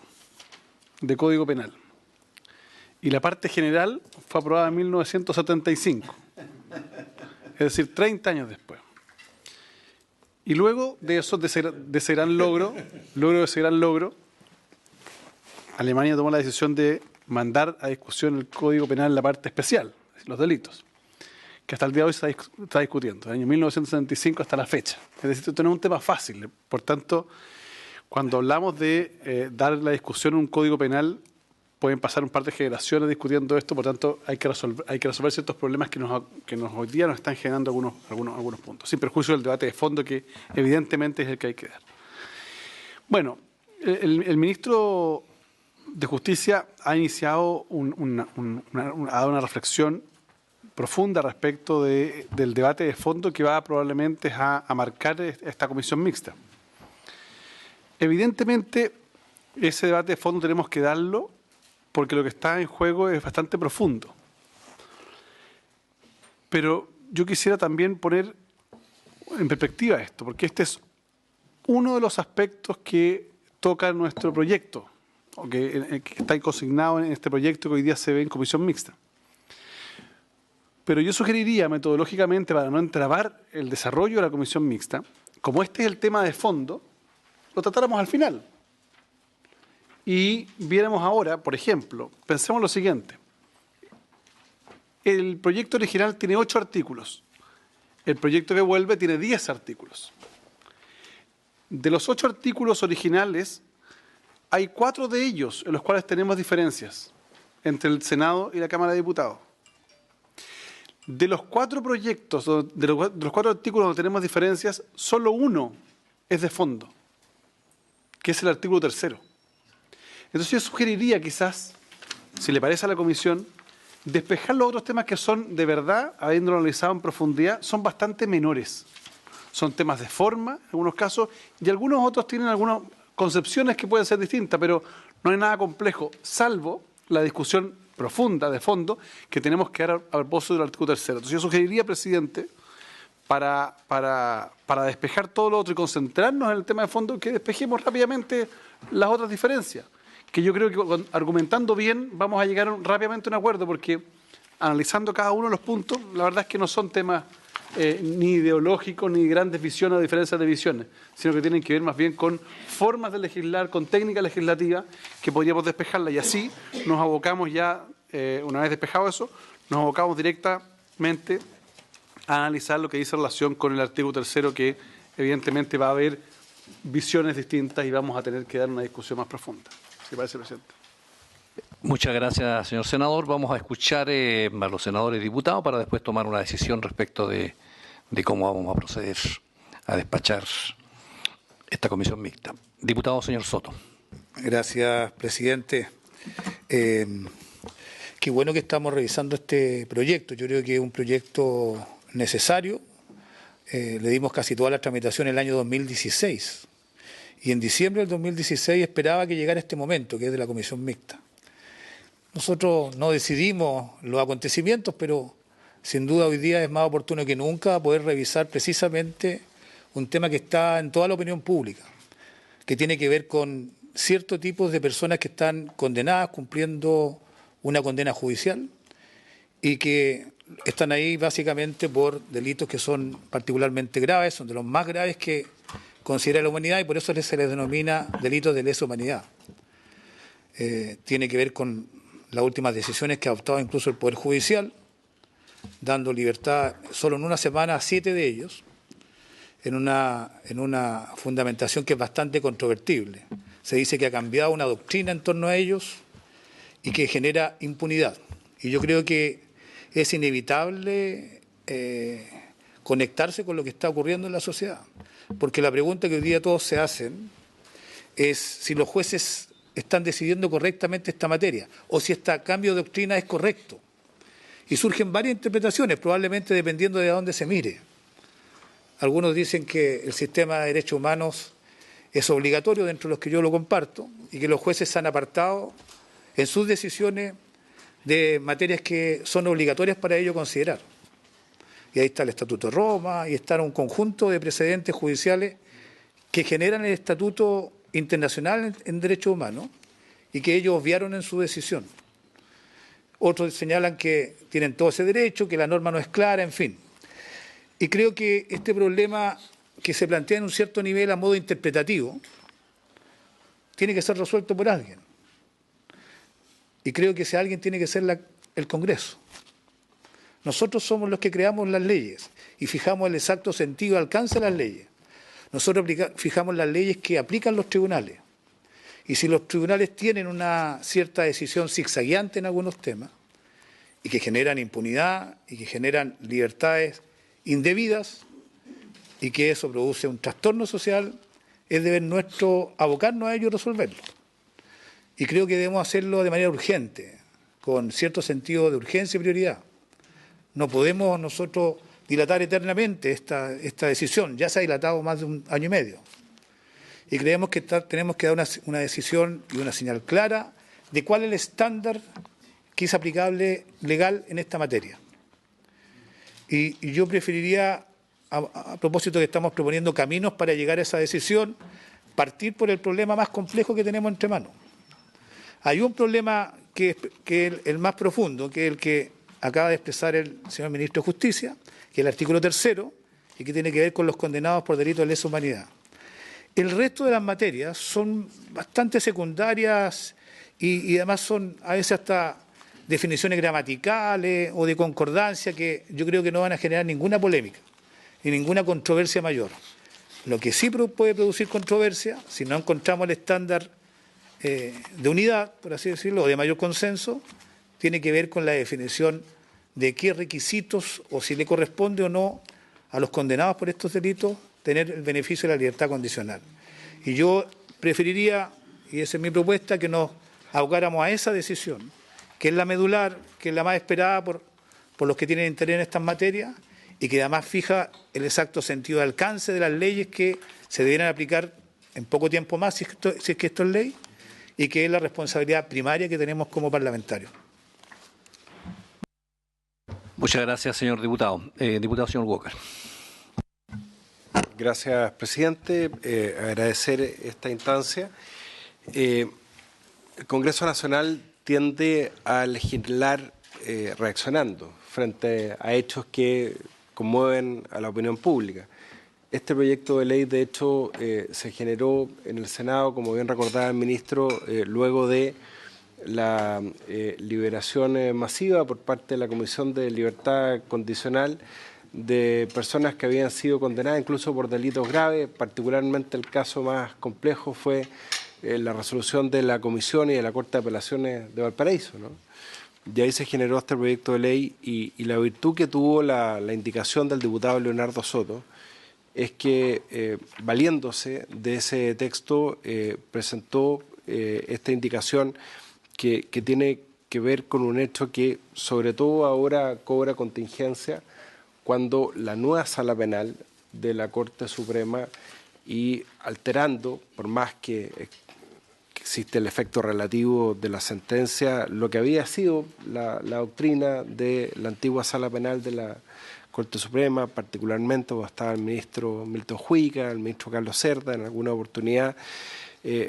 de Código Penal. Y la parte general fue aprobada en 1975. Es decir, 30 años después. Y luego de eso, de ese gran logro, Alemania tomó la decisión de mandar a discusión el Código Penal en la parte especial, los delitos, que hasta el día de hoy se está discutiendo, del año 1975 hasta la fecha. Es decir, esto no es un tema fácil. Por tanto, cuando hablamos de dar la discusión en un Código Penal, pueden pasar un par de generaciones discutiendo esto, por tanto, hay que resolver ciertos problemas que hoy día nos están generando algunos puntos, sin perjuicio del debate de fondo que evidentemente es el que hay que dar. Bueno, el ministro de Justicia ha iniciado ha dado una reflexión profunda respecto del debate de fondo que va probablemente a marcar esta comisión mixta. Evidentemente, ese debate de fondo tenemos que darlo porque lo que está en juego es bastante profundo. Pero yo quisiera también poner en perspectiva esto, porque este es uno de los aspectos que toca nuestro proyecto, o que está consignado en este proyecto que hoy día se ve en comisión mixta. Pero yo sugeriría metodológicamente, para no entrabar el desarrollo de la comisión mixta, como este es el tema de fondo, lo tratáramos al final. Y viéramos ahora, por ejemplo, pensemos lo siguiente. El proyecto original tiene 8 artículos. El proyecto que vuelve tiene 10 artículos. De los 8 artículos originales, hay 4 de ellos en los cuales tenemos diferencias entre el Senado y la Cámara de Diputados. De los 4 proyectos, de los 4 artículos donde tenemos diferencias, solo uno es de fondo, que es el artículo 3º. Entonces yo sugeriría quizás, si le parece a la comisión, despejar los otros temas que son de verdad, habiéndolo analizado en profundidad, son bastante menores. Son temas de forma, en algunos casos, y algunos otros tienen algunas concepciones que pueden ser distintas, pero no hay nada complejo, salvo la discusión profunda, de fondo, que tenemos que dar a propósito del artículo 3º. Entonces yo sugeriría, presidente, para despejar todo lo otro y concentrarnos en el tema de fondo, que despejemos rápidamente las otras diferencias. Que yo creo que argumentando bien vamos a llegar rápidamente a un acuerdo, porque analizando cada uno de los puntos, la verdad es que no son temas ni ideológicos, ni grandes visiones o diferencias de visiones, sino que tienen que ver más bien con formas de legislar, con técnicas legislativas que podríamos despejarlas, y así nos abocamos ya, una vez despejado eso, nos abocamos directamente a analizar lo que dice en relación con el artículo 3, que evidentemente va a haber visiones distintas y vamos a tener que dar una discusión más profunda. ¿Qué parece, presidente? Muchas gracias, señor senador. Vamos a escuchar a los senadores y diputados para después tomar una decisión respecto de cómo vamos a proceder a despachar esta comisión mixta. Diputado, señor Soto. Gracias, presidente. Qué bueno que estamos revisando este proyecto. Yo creo que es un proyecto necesario. Le dimos casi toda la tramitación en el año 2016. Y en diciembre del 2016 esperaba que llegara este momento, que es de la comisión mixta. Nosotros no decidimos los acontecimientos, pero sin duda hoy día es más oportuno que nunca poder revisar precisamente un tema que está en toda la opinión pública, que tiene que ver con ciertos tipos de personas que están condenadas, cumpliendo una condena judicial y que están ahí básicamente por delitos que son particularmente graves, son de los más graves que considera la humanidad, y por eso se les denomina delitos de lesa humanidad. Tiene que ver con las últimas decisiones que ha adoptado incluso el Poder Judicial, dando libertad solo en una semana a 7 de ellos, en una fundamentación que es bastante controvertible. Se dice que ha cambiado una doctrina en torno a ellos y que genera impunidad. Y yo creo que es inevitable conectarse con lo que está ocurriendo en la sociedad. Porque la pregunta que hoy día todos se hacen es si los jueces están decidiendo correctamente esta materia o si este cambio de doctrina es correcto. Y surgen varias interpretaciones, probablemente dependiendo de dónde se mire. Algunos dicen que el sistema de derechos humanos es obligatorio, dentro de los que yo lo comparto, y que los jueces se han apartado en sus decisiones de materias que son obligatorias para ello considerar. Y ahí está el Estatuto de Roma, y está un conjunto de precedentes judiciales que generan el Estatuto Internacional en Derechos Humanos y que ellos obviaron en su decisión. Otros señalan que tienen todo ese derecho, que la norma no es clara, en fin. Y creo que este problema que se plantea en un cierto nivel a modo interpretativo tiene que ser resuelto por alguien. Y creo que ese alguien tiene que ser el Congreso. Nosotros somos los que creamos las leyes y fijamos el exacto sentido y alcance de las leyes. Nosotros fijamos las leyes que aplican los tribunales. Y si los tribunales tienen una cierta decisión zigzagueante en algunos temas y que generan impunidad y que generan libertades indebidas y que eso produce un trastorno social, es deber nuestro abocarnos a ello y resolverlo. Y creo que debemos hacerlo de manera urgente, con cierto sentido de urgencia y prioridad. No podemos nosotros dilatar eternamente esta decisión. Ya se ha dilatado más de 1 año y medio. Y creemos que tenemos que dar una decisión y una señal clara de cuál es el estándar que es aplicable legal en esta materia. Y yo preferiría, a propósito que estamos proponiendo caminos para llegar a esa decisión, partir por el problema más complejo que tenemos entre manos. Hay un problema que es el más profundo, que es el que acaba de expresar el señor Ministro de Justicia, que es el artículo 3, y que tiene que ver con los condenados por delitos de lesa humanidad. El resto de las materias son bastante secundarias y además son a veces hasta definiciones gramaticales o de concordancia que yo creo que no van a generar ninguna polémica y ninguna controversia mayor. Lo que sí puede producir controversia, si no encontramos el estándar de unidad, por así decirlo, o de mayor consenso, tiene que ver con la definición de qué requisitos o si le corresponde o no a los condenados por estos delitos tener el beneficio de la libertad condicional. Y yo preferiría, y esa es mi propuesta, que nos abocáramos a esa decisión, que es la medular, que es la más esperada por los que tienen interés en estas materias y que además fija el exacto sentido de alcance de las leyes que se debieran aplicar en poco tiempo más, si es que esto es ley, y que es la responsabilidad primaria que tenemos como parlamentarios. Muchas gracias, señor diputado. Diputado, señor Walker. Gracias, presidente. Agradecer esta instancia. El Congreso Nacional tiende a legislar reaccionando frente a hechos que conmueven a la opinión pública. Este proyecto de ley, de hecho, se generó en el Senado, como bien recordaba el ministro, luego de la liberación masiva por parte de la Comisión de Libertad Condicional de personas que habían sido condenadas incluso por delitos graves. Particularmente el caso más complejo fue la resolución de la Comisión y de la Corte de Apelaciones de Valparaíso, ¿no? Y ahí se generó este proyecto de ley y la virtud que tuvo la indicación del diputado Leonardo Soto es que, valiéndose de ese texto, presentó esta indicación que tiene que ver con un hecho que sobre todo ahora cobra contingencia cuando la nueva sala penal de la Corte Suprema, y alterando, por más que existe el efecto relativo de la sentencia, lo que había sido la doctrina de la antigua sala penal de la Corte Suprema, particularmente cuando estaba el ministro Milton Juica, el ministro Carlos Cerda en alguna oportunidad,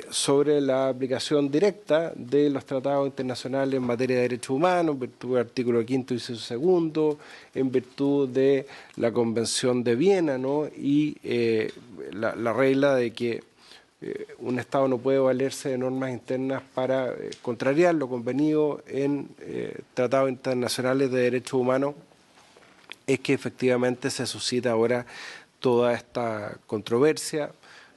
sobre la aplicación directa de los tratados internacionales en materia de derechos humanos, en virtud del artículo 5º, inciso 2º, en virtud de la Convención de Viena, ¿no? Y la regla de que un Estado no puede valerse de normas internas para contrariar lo convenido en tratados internacionales de derechos humanos, es que efectivamente se suscita ahora toda esta controversia.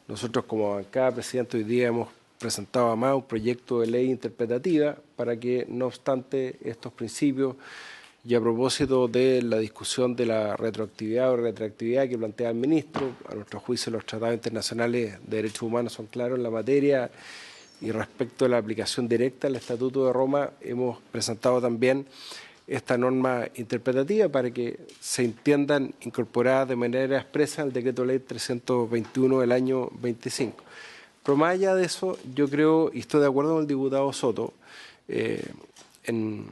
Nosotros como bancada, presidente, hoy día hemos presentado además un proyecto de ley interpretativa para que, no obstante estos principios, y a propósito de la discusión de la retroactividad o retroactividad que plantea el ministro, a nuestro juicio los tratados internacionales de derechos humanos son claros en la materia, y respecto a la aplicación directa del Estatuto de Roma hemos presentado también esta norma interpretativa para que se entiendan incorporadas de manera expresa al Decreto Ley 321 del año 25. Pero más allá de eso, yo creo, y estoy de acuerdo con el diputado Soto, en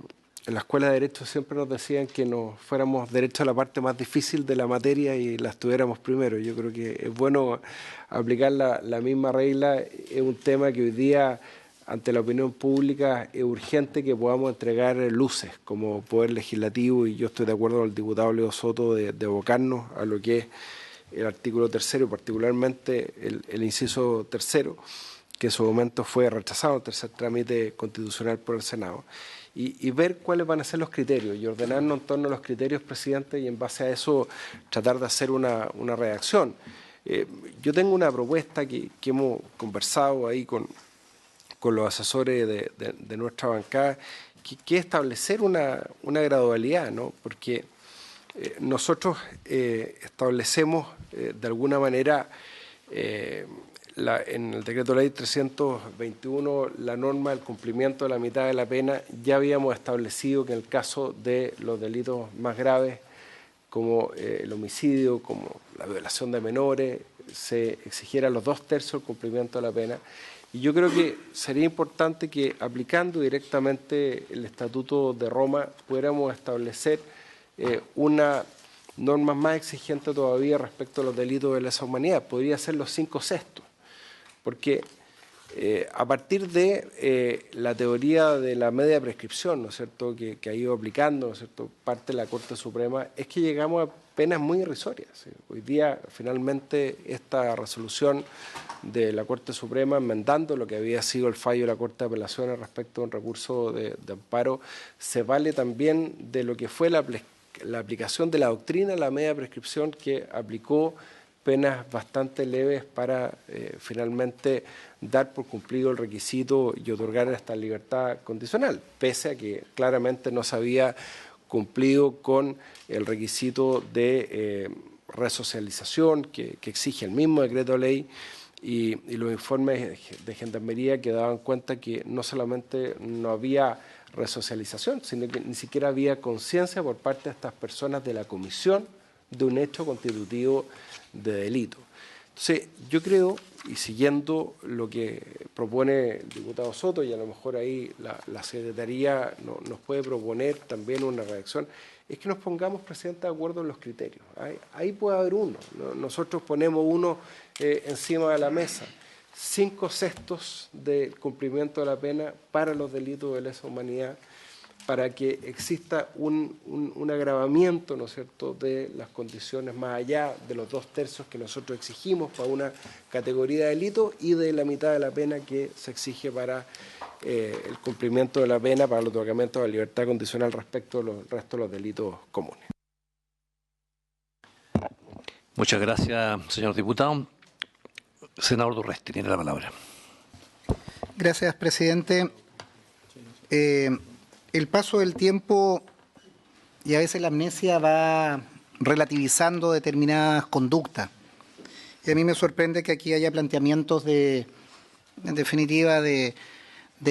la Escuela de Derecho siempre nos decían que nos fuéramos derecho a la parte más difícil de la materia y la estudiáramos primero. Yo creo que es bueno aplicar la misma regla. Es un tema que hoy día, ante la opinión pública, es urgente que podamos entregar luces como Poder Legislativo, y yo estoy de acuerdo con el diputado Leo Soto de abocarnos a lo que es el artículo 3º, particularmente el inciso 3º, que en su momento fue rechazado en tercer trámite constitucional por el Senado, y ver cuáles van a ser los criterios y ordenarnos en torno a los criterios, presidente, y en base a eso tratar de hacer una redacción. Yo tengo una propuesta que hemos conversado ahí con los asesores de nuestra bancada, que es establecer una gradualidad, ¿no? Porque nosotros establecemos de alguna manera en el Decreto Ley 321 la norma del cumplimiento de la mitad de la pena. Ya habíamos establecido que en el caso de los delitos más graves, como el homicidio, como la violación de menores, se exigiera los 2/3 el cumplimiento de la pena. Y yo creo que sería importante que, aplicando directamente el Estatuto de Roma, pudiéramos establecer una norma más exigente todavía respecto a los delitos de lesa humanidad. Podría ser los 5/6, porque a partir de la teoría de la media prescripción, ¿no es cierto?, que ha ido aplicando, ¿no es cierto?, parte de la Corte Suprema, es que llegamos a penas muy irrisorias. ¿Sí? Hoy día, finalmente, esta resolución de la Corte Suprema, enmendando lo que había sido el fallo de la Corte de Apelaciones respecto a un recurso de amparo, se vale también de lo que fue la aplicación de la doctrina de la media prescripción, que aplicó penas bastante leves para finalmente dar por cumplido el requisito y otorgar esta libertad condicional, pese a que claramente no se había cumplido con el requisito de resocialización que exige el mismo decreto de ley, y los informes de Gendarmería que daban cuenta que no solamente no había resocialización, sino que ni siquiera había conciencia por parte de estas personas de la comisión de un hecho constitutivo de delito. Entonces, yo creo, y siguiendo lo que propone el diputado Soto, y a lo mejor ahí la Secretaría nos puede proponer también una redacción, es que nos pongamos, Presidenta, de acuerdo en los criterios. Ahí puede haber uno. Nosotros ponemos uno encima de la mesa. 5/6 del cumplimiento de la pena para los delitos de lesa humanidad, para que exista un agravamiento, ¿no es cierto?, de las condiciones más allá de los 2/3 que nosotros exigimos para una categoría de delito y de la mitad de la pena que se exige para el cumplimiento de la pena, para el otorgamiento de la libertad condicional respecto a los restos de los delitos comunes. Muchas gracias, señor diputado. Senador Durresti tiene la palabra. Gracias, presidente. El paso del tiempo y a veces la amnesia va relativizando determinadas conductas. Y a mí me sorprende que aquí haya planteamientos en definitiva, de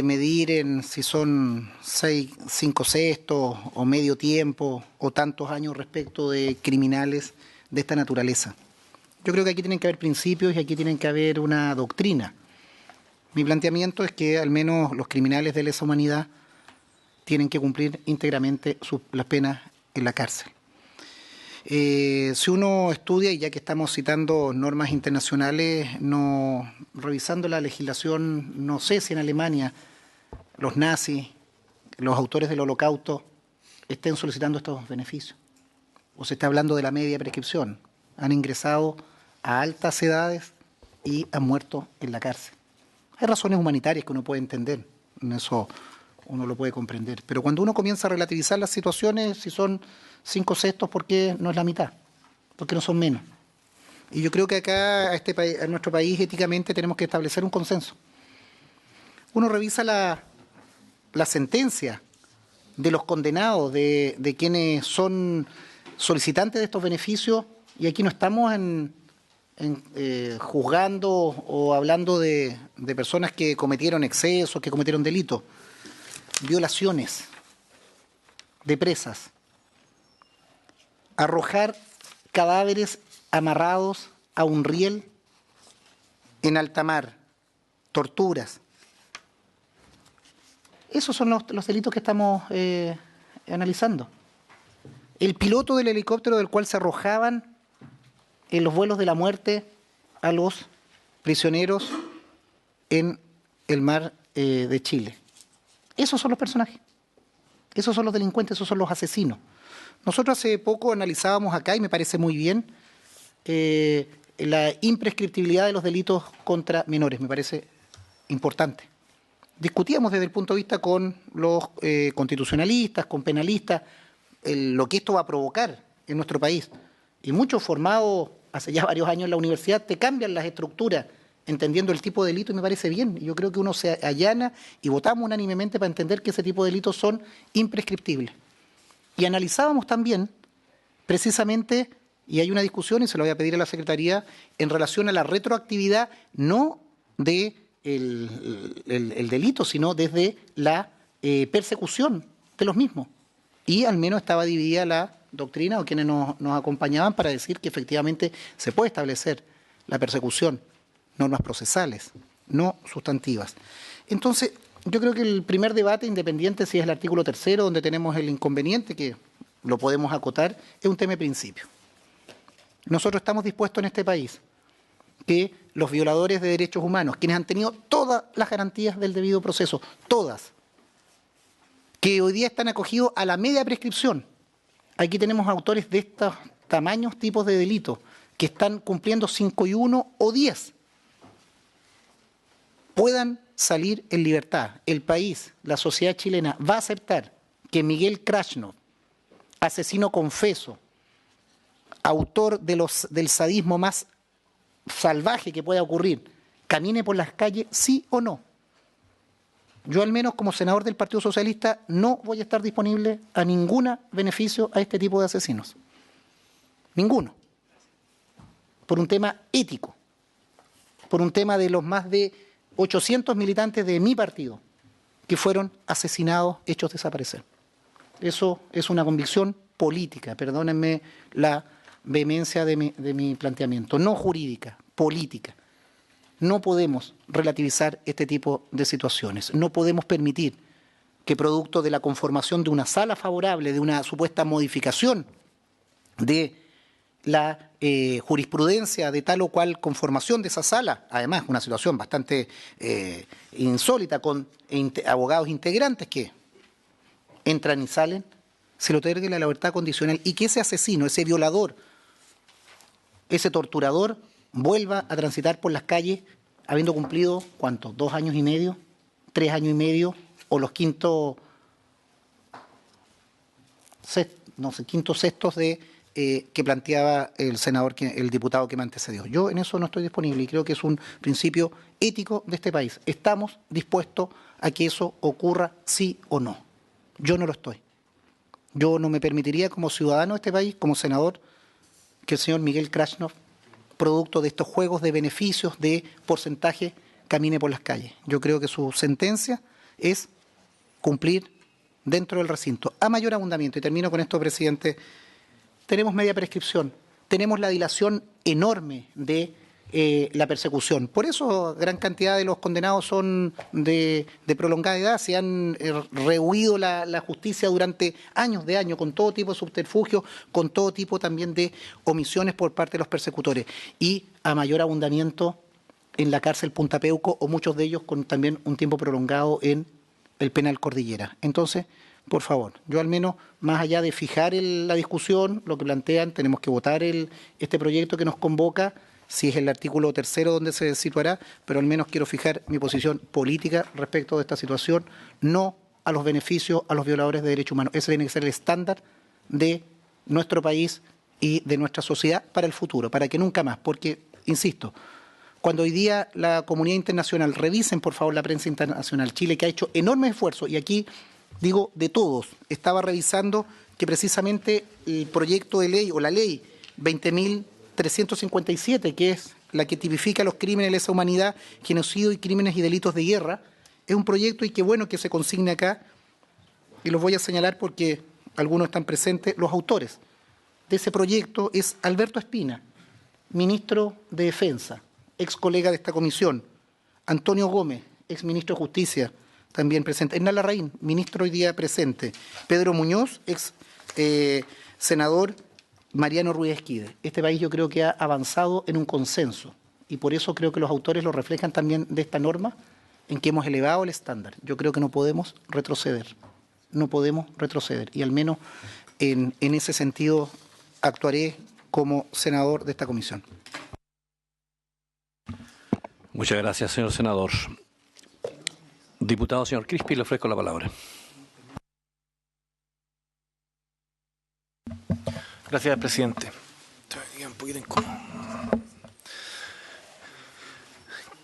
medir en si son 5/6 o medio tiempo o tantos años respecto de criminales de esta naturaleza. Yo creo que aquí tienen que haber principios y aquí tienen que haber una doctrina. Mi planteamiento es que al menos los criminales de lesa humanidad tienen que cumplir íntegramente las penas en la cárcel. Si uno estudia, y ya que estamos citando normas internacionales, revisando la legislación, no sé si en Alemania los nazis, los autores del Holocausto, estén solicitando estos beneficios. O se está hablando de la media prescripción. Han ingresado a altas edades y han muerto en la cárcel. Hay razones humanitarias que uno puede entender, en eso uno lo puede comprender. Pero cuando uno comienza a relativizar las situaciones, si son 5/6, ¿por qué no es la mitad? ¿Por qué no son menos? Y yo creo que acá, en nuestro país, éticamente tenemos que establecer un consenso. Uno revisa la sentencia de los condenados, de quienes son solicitantes de estos beneficios, y aquí no estamos juzgando o hablando de personas que cometieron excesos, que cometieron delitos, violaciones de presas, arrojar cadáveres amarrados a un riel en alta mar, torturas. Esos son los delitos que estamos analizando. El piloto del helicóptero del cual se arrojaban en los vuelos de la muerte a los prisioneros en el mar de Chile. Esos son los personajes, esos son los delincuentes, esos son los asesinos. Nosotros hace poco analizábamos acá, y me parece muy bien, la imprescriptibilidad de los delitos contra menores, me parece importante. Discutíamos desde el punto de vista con los constitucionalistas, con penalistas, lo que esto va a provocar en nuestro país. Y muchos formados hace ya varios años en la universidad te cambian las estructuras entendiendo el tipo de delito, y me parece bien. Yo creo que uno se allana y votamos unánimemente para entender que ese tipo de delitos son imprescriptibles. Y analizábamos también, precisamente, y hay una discusión, y se lo voy a pedir a la Secretaría, en relación a la retroactividad, no de el delito, sino desde la persecución de los mismos. Y al menos estaba dividida la doctrina o quienes nos acompañaban para decir que efectivamente se puede establecer la persecución, normas procesales, no sustantivas. Entonces, yo creo que el primer debate, independiente si es el artículo 3, donde tenemos el inconveniente, que lo podemos acotar, es un tema de principio. Nosotros estamos dispuestos en este país que los violadores de derechos humanos, quienes han tenido todas las garantías del debido proceso, todas, que hoy día están acogidos a la media prescripción. Aquí tenemos autores de estos tamaños, tipos de delitos, que están cumpliendo 5 y 1 o 10. Puedan salir en libertad. El país, la sociedad chilena, va a aceptar que Miguel Krasnov, asesino confeso, autor del sadismo más salvaje que pueda ocurrir, camine por las calles, sí o no. Yo, al menos como senador del Partido Socialista, no voy a estar disponible a ningún beneficio a este tipo de asesinos. Ninguno. Por un tema ético. Por un tema de los más de 800 militantes de mi partido que fueron asesinados, hechos desaparecer. Eso es una convicción política, perdónenme la vehemencia de mi planteamiento, no jurídica, política. No podemos relativizar este tipo de situaciones, no podemos permitir que producto de la conformación de una sala favorable, de una supuesta modificación de la jurisprudencia de tal o cual conformación de esa sala, además una situación bastante insólita con abogados integrantes que entran y salen, se le otorgue la libertad condicional y que ese asesino, ese violador, ese torturador vuelva a transitar por las calles habiendo cumplido, ¿cuánto? 2 años y medio, 3 años y medio, o los quintos sextos de que planteaba el senador, el diputado que me antecedió. Yo en eso no estoy disponible y creo que es un principio ético de este país. Estamos dispuestos a que eso ocurra sí o no. Yo no lo estoy. Yo no me permitiría como ciudadano de este país, como senador, que el señor Miguel Krasnov, producto de estos juegos de beneficios, de porcentaje, camine por las calles. Yo creo que su sentencia es cumplir dentro del recinto. A mayor abundamiento, y termino con esto, presidente, tenemos media prescripción, tenemos la dilación enorme de la persecución. Por eso gran cantidad de los condenados son de prolongada edad, se han rehuido la justicia durante años de años, con todo tipo de subterfugios, con todo tipo también de omisiones por parte de los persecutores. Y a mayor abundamiento en la cárcel Punta Peuco, o muchos de ellos con también un tiempo prolongado en el penal Cordillera. Entonces, por favor, yo al menos, más allá de fijar la discusión, lo que plantean, tenemos que votar este proyecto que nos convoca, si es el artículo 3 donde se situará, pero al menos quiero fijar mi posición política respecto de esta situación, no a los beneficios a los violadores de derechos humanos. Ese tiene que ser el estándar de nuestro país y de nuestra sociedad para el futuro, para que nunca más, porque, insisto, cuando hoy día la comunidad internacional, revisen por favor la prensa internacional, Chile que ha hecho enormes esfuerzos, y aquí digo de todos, estaba revisando que precisamente el proyecto de ley o la ley 20.357, que es la que tipifica los crímenes de lesa humanidad, genocidio y crímenes y delitos de guerra, es un proyecto y qué bueno que se consigne acá, y los voy a señalar porque algunos están presentes, los autores de ese proyecto es Alberto Espina, ministro de Defensa, ex colega de esta comisión, Antonio Gómez, ex ministro de Justicia, también presente, Hernán Larraín, ministro hoy día presente, Pedro Muñoz, ex senador, Mariano Ruiz Esquide. Este país yo creo que ha avanzado en un consenso y por eso creo que los autores lo reflejan también de esta norma en que hemos elevado el estándar. Yo creo que no podemos retroceder, y al menos en ese sentido actuaré como senador de esta comisión. Muchas gracias, señor senador. Diputado, señor Crispi, le ofrezco la palabra. Gracias, presidente. Un poquito incómodo.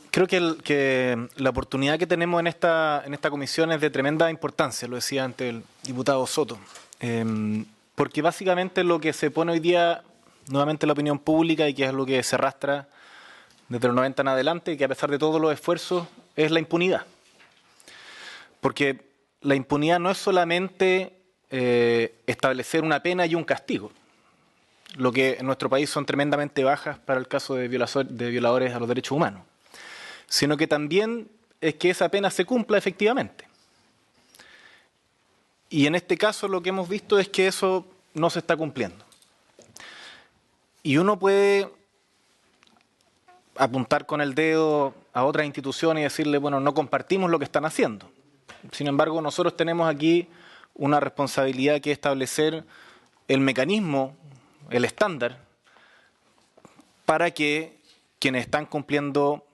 Creo que la oportunidad que tenemos en esta comisión es de tremenda importancia, lo decía antes el diputado Soto, porque básicamente lo que se pone hoy día nuevamente en la opinión pública y que es lo que se arrastra desde los 90 en adelante, y que a pesar de todos los esfuerzos, es la impunidad. Porque la impunidad no es solamente establecer una pena y un castigo, lo que en nuestro país son tremendamente bajas para el caso de violadores a los derechos humanos, sino que también es que esa pena se cumpla efectivamente. Y en este caso lo que hemos visto es que eso no se está cumpliendo. Y uno puede apuntar con el dedo a otras instituciones y decirle, bueno, no compartimos lo que están haciendo. Sin embargo, nosotros tenemos aquí una responsabilidad que es establecer el mecanismo, el estándar, para que quienes están cumpliendo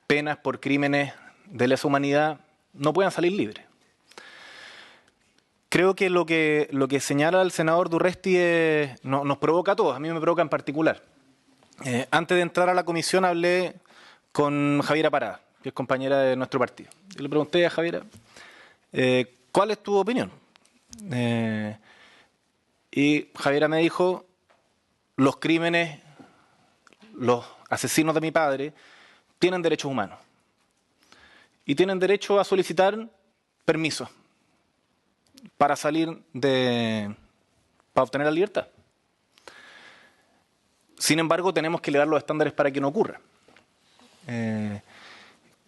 penas por crímenes de lesa humanidad no puedan salir libres. Creo que lo que señala el senador Durresti nos provoca a todos, a mí me provoca en particular. Antes de entrar a la comisión hablé con Javiera Parada, que es compañera de nuestro partido. Y le pregunté a Javiera, ¿cuál es tu opinión? Y Javiera me dijo, los crímenes, los asesinos de mi padre tienen derechos humanos y tienen derecho a solicitar permisos para salir para obtener la libertad. Sin embargo, tenemos que elevar los estándares para que no ocurra.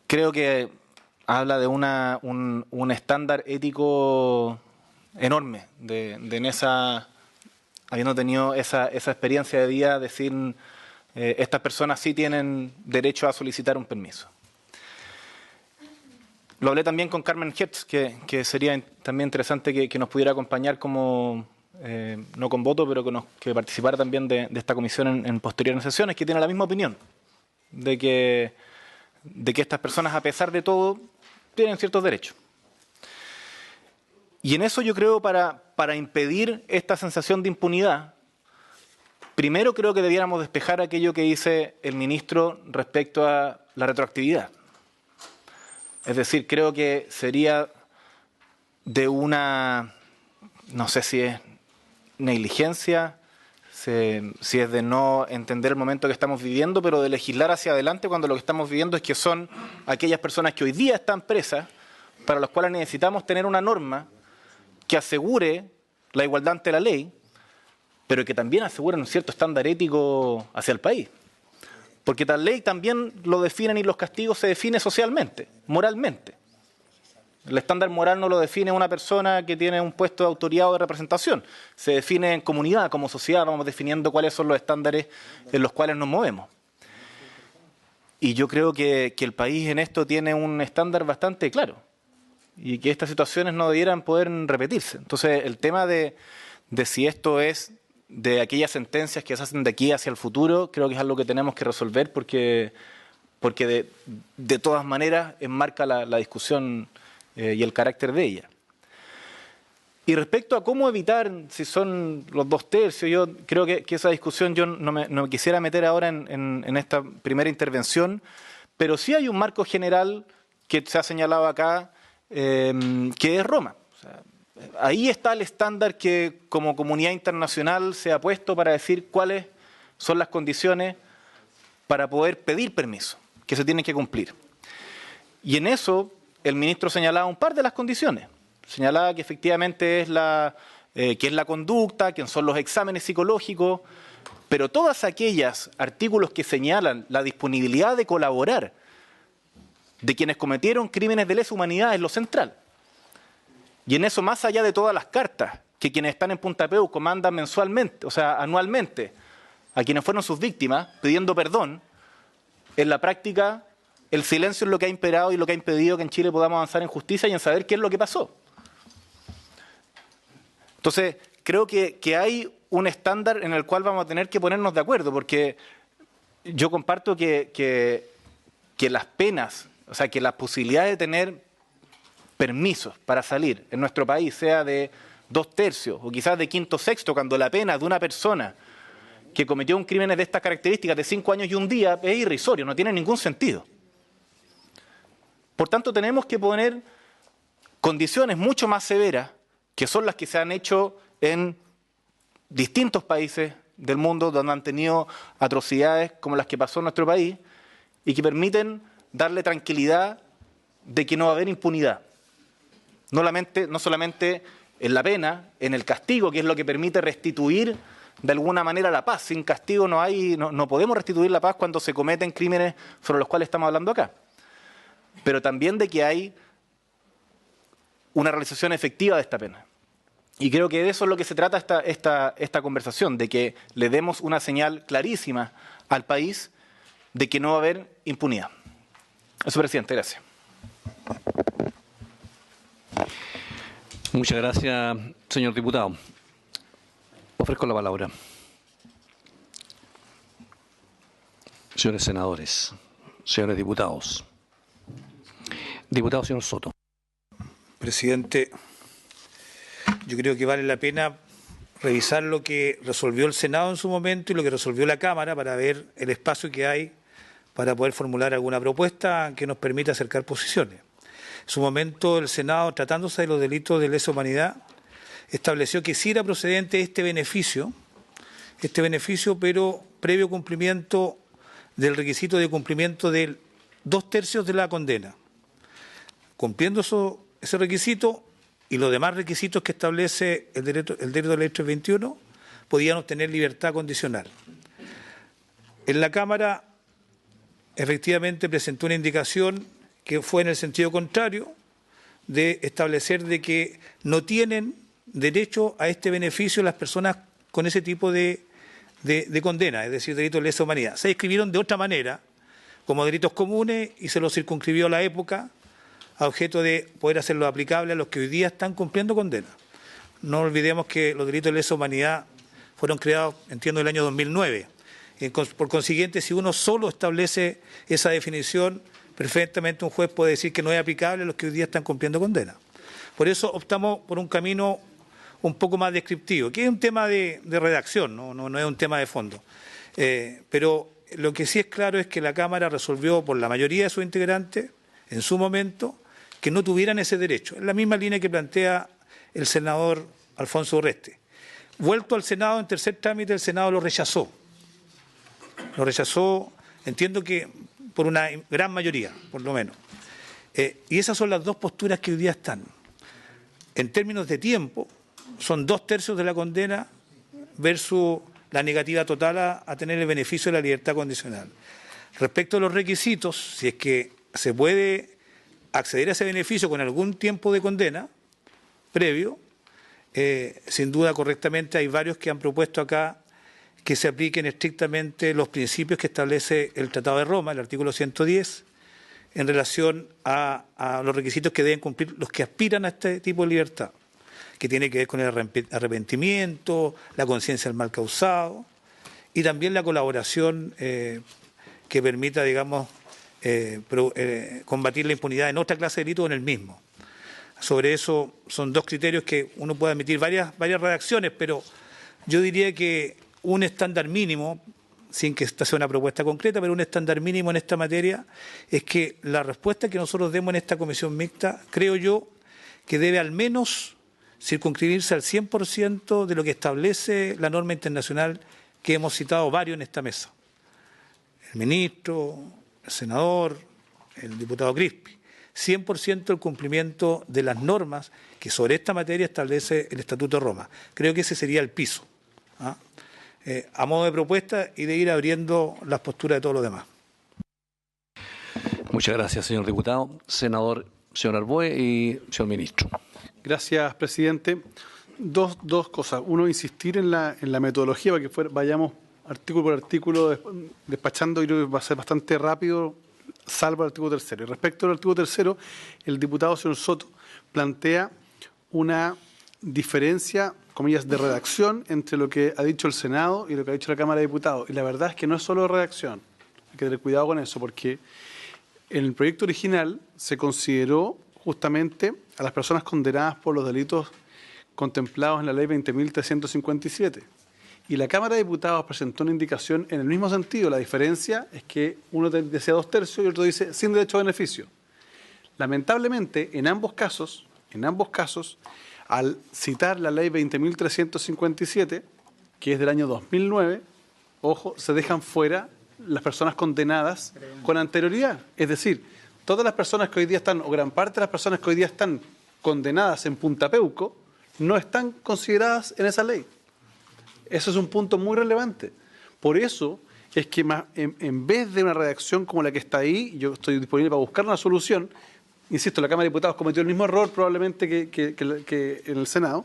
Creo que habla de un estándar ético enorme, habiendo tenido esa experiencia de vida, decir, estas personas sí tienen derecho a solicitar un permiso. Lo hablé también con Carmen Hertz, que sería también interesante que nos pudiera acompañar como, no con voto, pero que participara también de esta comisión en posteriores sesiones, que tiene la misma opinión, de que estas personas, a pesar de todo, tienen ciertos derechos. Y en eso yo creo, para impedir esta sensación de impunidad, primero creo que debiéramos despejar aquello que dice el ministro respecto a la retroactividad. Es decir, creo que sería de una, no sé si es negligencia, si es de no entender el momento que estamos viviendo, pero de legislar hacia adelante cuando lo que estamos viviendo es que son aquellas personas que hoy día están presas, para las cuales necesitamos tener una norma que asegure la igualdad ante la ley, pero que también asegure un cierto estándar ético hacia el país. Porque tal ley también lo definen y los castigos se definen socialmente, moralmente. El estándar moral no lo define una persona que tiene un puesto de autoridad o de representación. Se define en comunidad, como sociedad, vamos definiendo cuáles son los estándares en los cuales nos movemos. Y yo creo que el país en esto tiene un estándar bastante claro y que estas situaciones no debieran poder repetirse. Entonces, el tema de si esto es de aquellas sentencias que se hacen de aquí hacia el futuro, creo que es algo que tenemos que resolver porque de todas maneras enmarca la discusión y el carácter de ella. Y respecto a cómo evitar, si son los 2/3, yo creo que esa discusión yo no me quisiera meter ahora en esta primera intervención, pero sí hay un marco general que se ha señalado acá, que es Roma. O sea, ahí está el estándar que como comunidad internacional se ha puesto para decir cuáles son las condiciones para poder pedir permiso, que se tienen que cumplir. Y en eso el ministro señalaba un par de las condiciones. Señalaba que efectivamente es la conducta, que son los exámenes psicológicos, pero todas aquellas artículos que señalan la disponibilidad de colaborar de quienes cometieron crímenes de lesa humanidad es lo central. Y en eso, más allá de todas las cartas que quienes están en Punta Peuco mandan mensualmente, o sea, anualmente, a quienes fueron sus víctimas, pidiendo perdón, en la práctica el silencio es lo que ha imperado y lo que ha impedido que en Chile podamos avanzar en justicia y en saber qué es lo que pasó. Entonces, creo que hay un estándar en el cual vamos a tener que ponernos de acuerdo, porque yo comparto que las penas, o sea, que las posibilidades de tener permisos para salir en nuestro país, sea de 2/3 o quizás de 1/5, cuando la pena de una persona que cometió un crimen de estas características de 5 años y un día es irrisorio, no tiene ningún sentido. Por tanto, tenemos que poner condiciones mucho más severas, que son las que se han hecho en distintos países del mundo donde han tenido atrocidades como las que pasó en nuestro país y que permiten darle tranquilidad de que no va a haber impunidad. No solamente en la pena, en el castigo, que es lo que permite restituir de alguna manera la paz. Sin castigo no podemos restituir la paz cuando se cometen crímenes sobre los cuales estamos hablando acá. Pero también de que hay una realización efectiva de esta pena. Y creo que de eso es lo que se trata esta conversación, de que le demos una señal clarísima al país de que no va a haber impunidad. Eso, presidente, gracias. Muchas gracias, señor diputado. Ofrezco la palabra. Señores senadores, señores diputados. Diputado señor Soto. Presidente, yo creo que vale la pena revisar lo que resolvió el Senado en su momento y lo que resolvió la Cámara para ver el espacio que hay para poder formular alguna propuesta que nos permita acercar posiciones. En su momento el Senado, tratándose de los delitos de lesa humanidad, estableció que sí era procedente este beneficio, pero previo cumplimiento del requisito de cumplimiento de 2/3 de la condena. Cumpliendo ese requisito y los demás requisitos que establece el derecho de ley 321, podían obtener libertad condicional. En la Cámara, efectivamente, presentó una indicación que fue en el sentido contrario, de establecer de que no tienen derecho a este beneficio las personas con ese tipo de condena, es decir, delitos de lesa humanidad. Se describieron de otra manera, como delitos comunes, y se los circunscribió a la época a objeto de poder hacerlo aplicable a los que hoy día están cumpliendo condena. No olvidemos que los delitos de lesa humanidad fueron creados, entiendo, en el año 2009. Por consiguiente, si uno solo establece esa definición, perfectamente un juez puede decir que no es aplicable a los que hoy día están cumpliendo condena. Por eso optamos por un camino un poco más descriptivo, que es un tema de redacción, no es un tema de fondo. Pero lo que sí es claro es que la Cámara resolvió por la mayoría de sus integrantes, en su momento, que no tuvieran ese derecho. Es la misma línea que plantea el senador Alfonso Urresti. Vuelto al Senado, en tercer trámite, el Senado lo rechazó. Lo rechazó, entiendo que por una gran mayoría, por lo menos. Y esas son las dos posturas que hoy día están. En términos de tiempo, son 2/3 de la condena versus la negativa total a tener el beneficio de la libertad condicional. Respecto a los requisitos, si es que se puede acceder a ese beneficio con algún tiempo de condena previo, sin duda correctamente hay varios que han propuesto acá que se apliquen estrictamente los principios que establece el Tratado de Roma, el artículo 110, en relación a los requisitos que deben cumplir los que aspiran a este tipo de libertad, que tiene que ver con el arrepentimiento, la conciencia del mal causado y también la colaboración que permita, digamos, combatir la impunidad en otra clase de delito o en el mismo. Sobre eso son dos criterios que uno puede admitir varias redacciones, pero yo diría que un estándar mínimo, sin que esta sea una propuesta concreta, pero un estándar mínimo en esta materia es que la respuesta que nosotros demos en esta comisión mixta, creo yo, que debe al menos circunscribirse al 100% de lo que establece la norma internacional que hemos citado varios en esta mesa. El ministro, el senador, el diputado Crispi. 100% el cumplimiento de las normas que sobre esta materia establece el Estatuto de Roma. Creo que ese sería el piso, ¿ah? A modo de propuesta y de ir abriendo las posturas de todos los demás. Muchas gracias, señor diputado. Senador, señor Arboe y señor ministro. Gracias, presidente. Dos cosas. Uno, insistir en la metodología para que vayamos artículo por artículo despachando, y creo que va a ser bastante rápido, salvo el artículo 3. Y respecto al artículo 3, el diputado señor Soto plantea una diferencia, comillas, de redacción entre lo que ha dicho el Senado y lo que ha dicho la Cámara de Diputados. Y la verdad es que no es solo redacción. Hay que tener cuidado con eso, porque en el proyecto original se consideró justamente a las personas condenadas por los delitos contemplados en la Ley 20.357. Y la Cámara de Diputados presentó una indicación en el mismo sentido. La diferencia es que uno decía 2/3 y otro dice sin derecho a beneficio. Lamentablemente, en ambos casos, al citar la Ley 20.357, que es del año 2009, ojo, se dejan fuera las personas condenadas con anterioridad. Es decir, todas las personas que hoy día están, o gran parte de las personas que hoy día están condenadas en Punta Peuco, no están consideradas en esa ley. Eso es un punto muy relevante. Por eso es que en vez de una redacción como la que está ahí, yo estoy disponible para buscar una solución. Insisto, la Cámara de Diputados cometió el mismo error probablemente que en el Senado.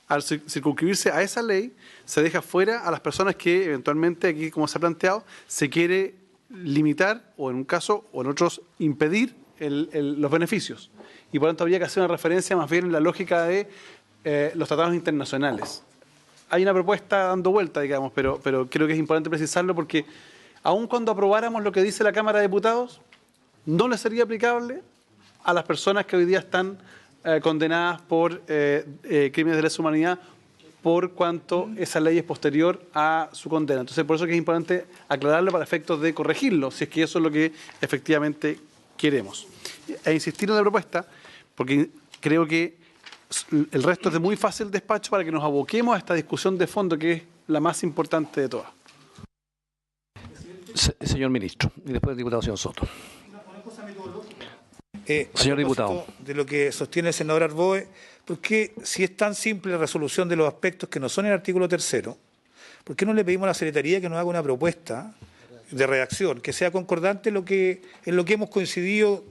Al circunscribirse a esa ley, se deja fuera a las personas que eventualmente, aquí como se ha planteado, se quiere limitar o en un caso o en otros impedir los beneficios. Y por lo tanto habría que hacer una referencia más bien en la lógica de los tratados internacionales. Hay una propuesta dando vuelta, digamos, pero creo que es importante precisarlo porque aun cuando aprobáramos lo que dice la Cámara de Diputados, no le sería aplicable a las personas que hoy día están condenadas por crímenes de lesa humanidad por cuanto esa ley es posterior a su condena. Entonces, por eso que es importante aclararlo para efectos de corregirlo, si es que eso es lo que efectivamente queremos. E insistir en la propuesta, porque creo que el resto es de muy fácil despacho para que nos aboquemos a esta discusión de fondo que es la más importante de todas. Señor ministro, y después el diputado señor Soto. Señor diputado. De lo que sostiene el senador Arboe, porque si es tan simple la resolución de los aspectos que no son en el artículo 3, ¿por qué no le pedimos a la Secretaría que nos haga una propuesta de redacción que sea concordante en lo que hemos coincidido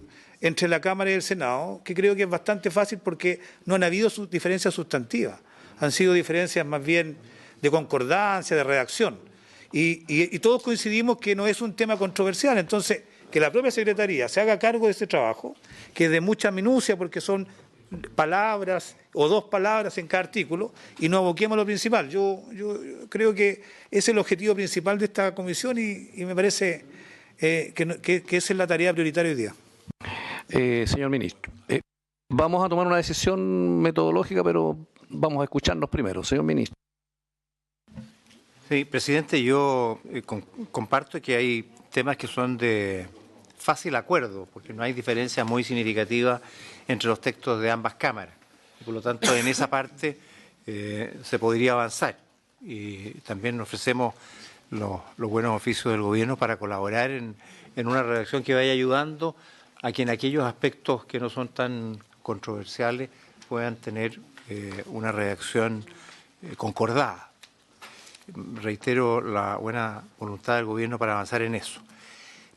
entre la Cámara y el Senado, que creo que es bastante fácil porque no han habido diferencias sustantivas, han sido diferencias más bien de concordancia, de redacción. Y todos coincidimos que no es un tema controversial, entonces que la propia Secretaría se haga cargo de ese trabajo, que es de mucha minucia porque son palabras o 2 palabras en cada artículo, y no aboquemos lo principal. Yo creo que ese es el objetivo principal de esta comisión y me parece que esa es la tarea prioritaria hoy día. Señor ministro, vamos a tomar una decisión metodológica, pero vamos a escucharnos primero. Señor ministro. Sí, presidente, yo comparto que hay temas que son de fácil acuerdo, porque no hay diferencia muy significativa entre los textos de ambas cámaras. Y por lo tanto, en esa parte se podría avanzar. Y también ofrecemos los buenos oficios del Gobierno para colaborar en una redacción que vaya ayudando a que en aquellos aspectos que no son tan controversiales puedan tener una redacción concordada. Reitero la buena voluntad del Gobierno para avanzar en eso.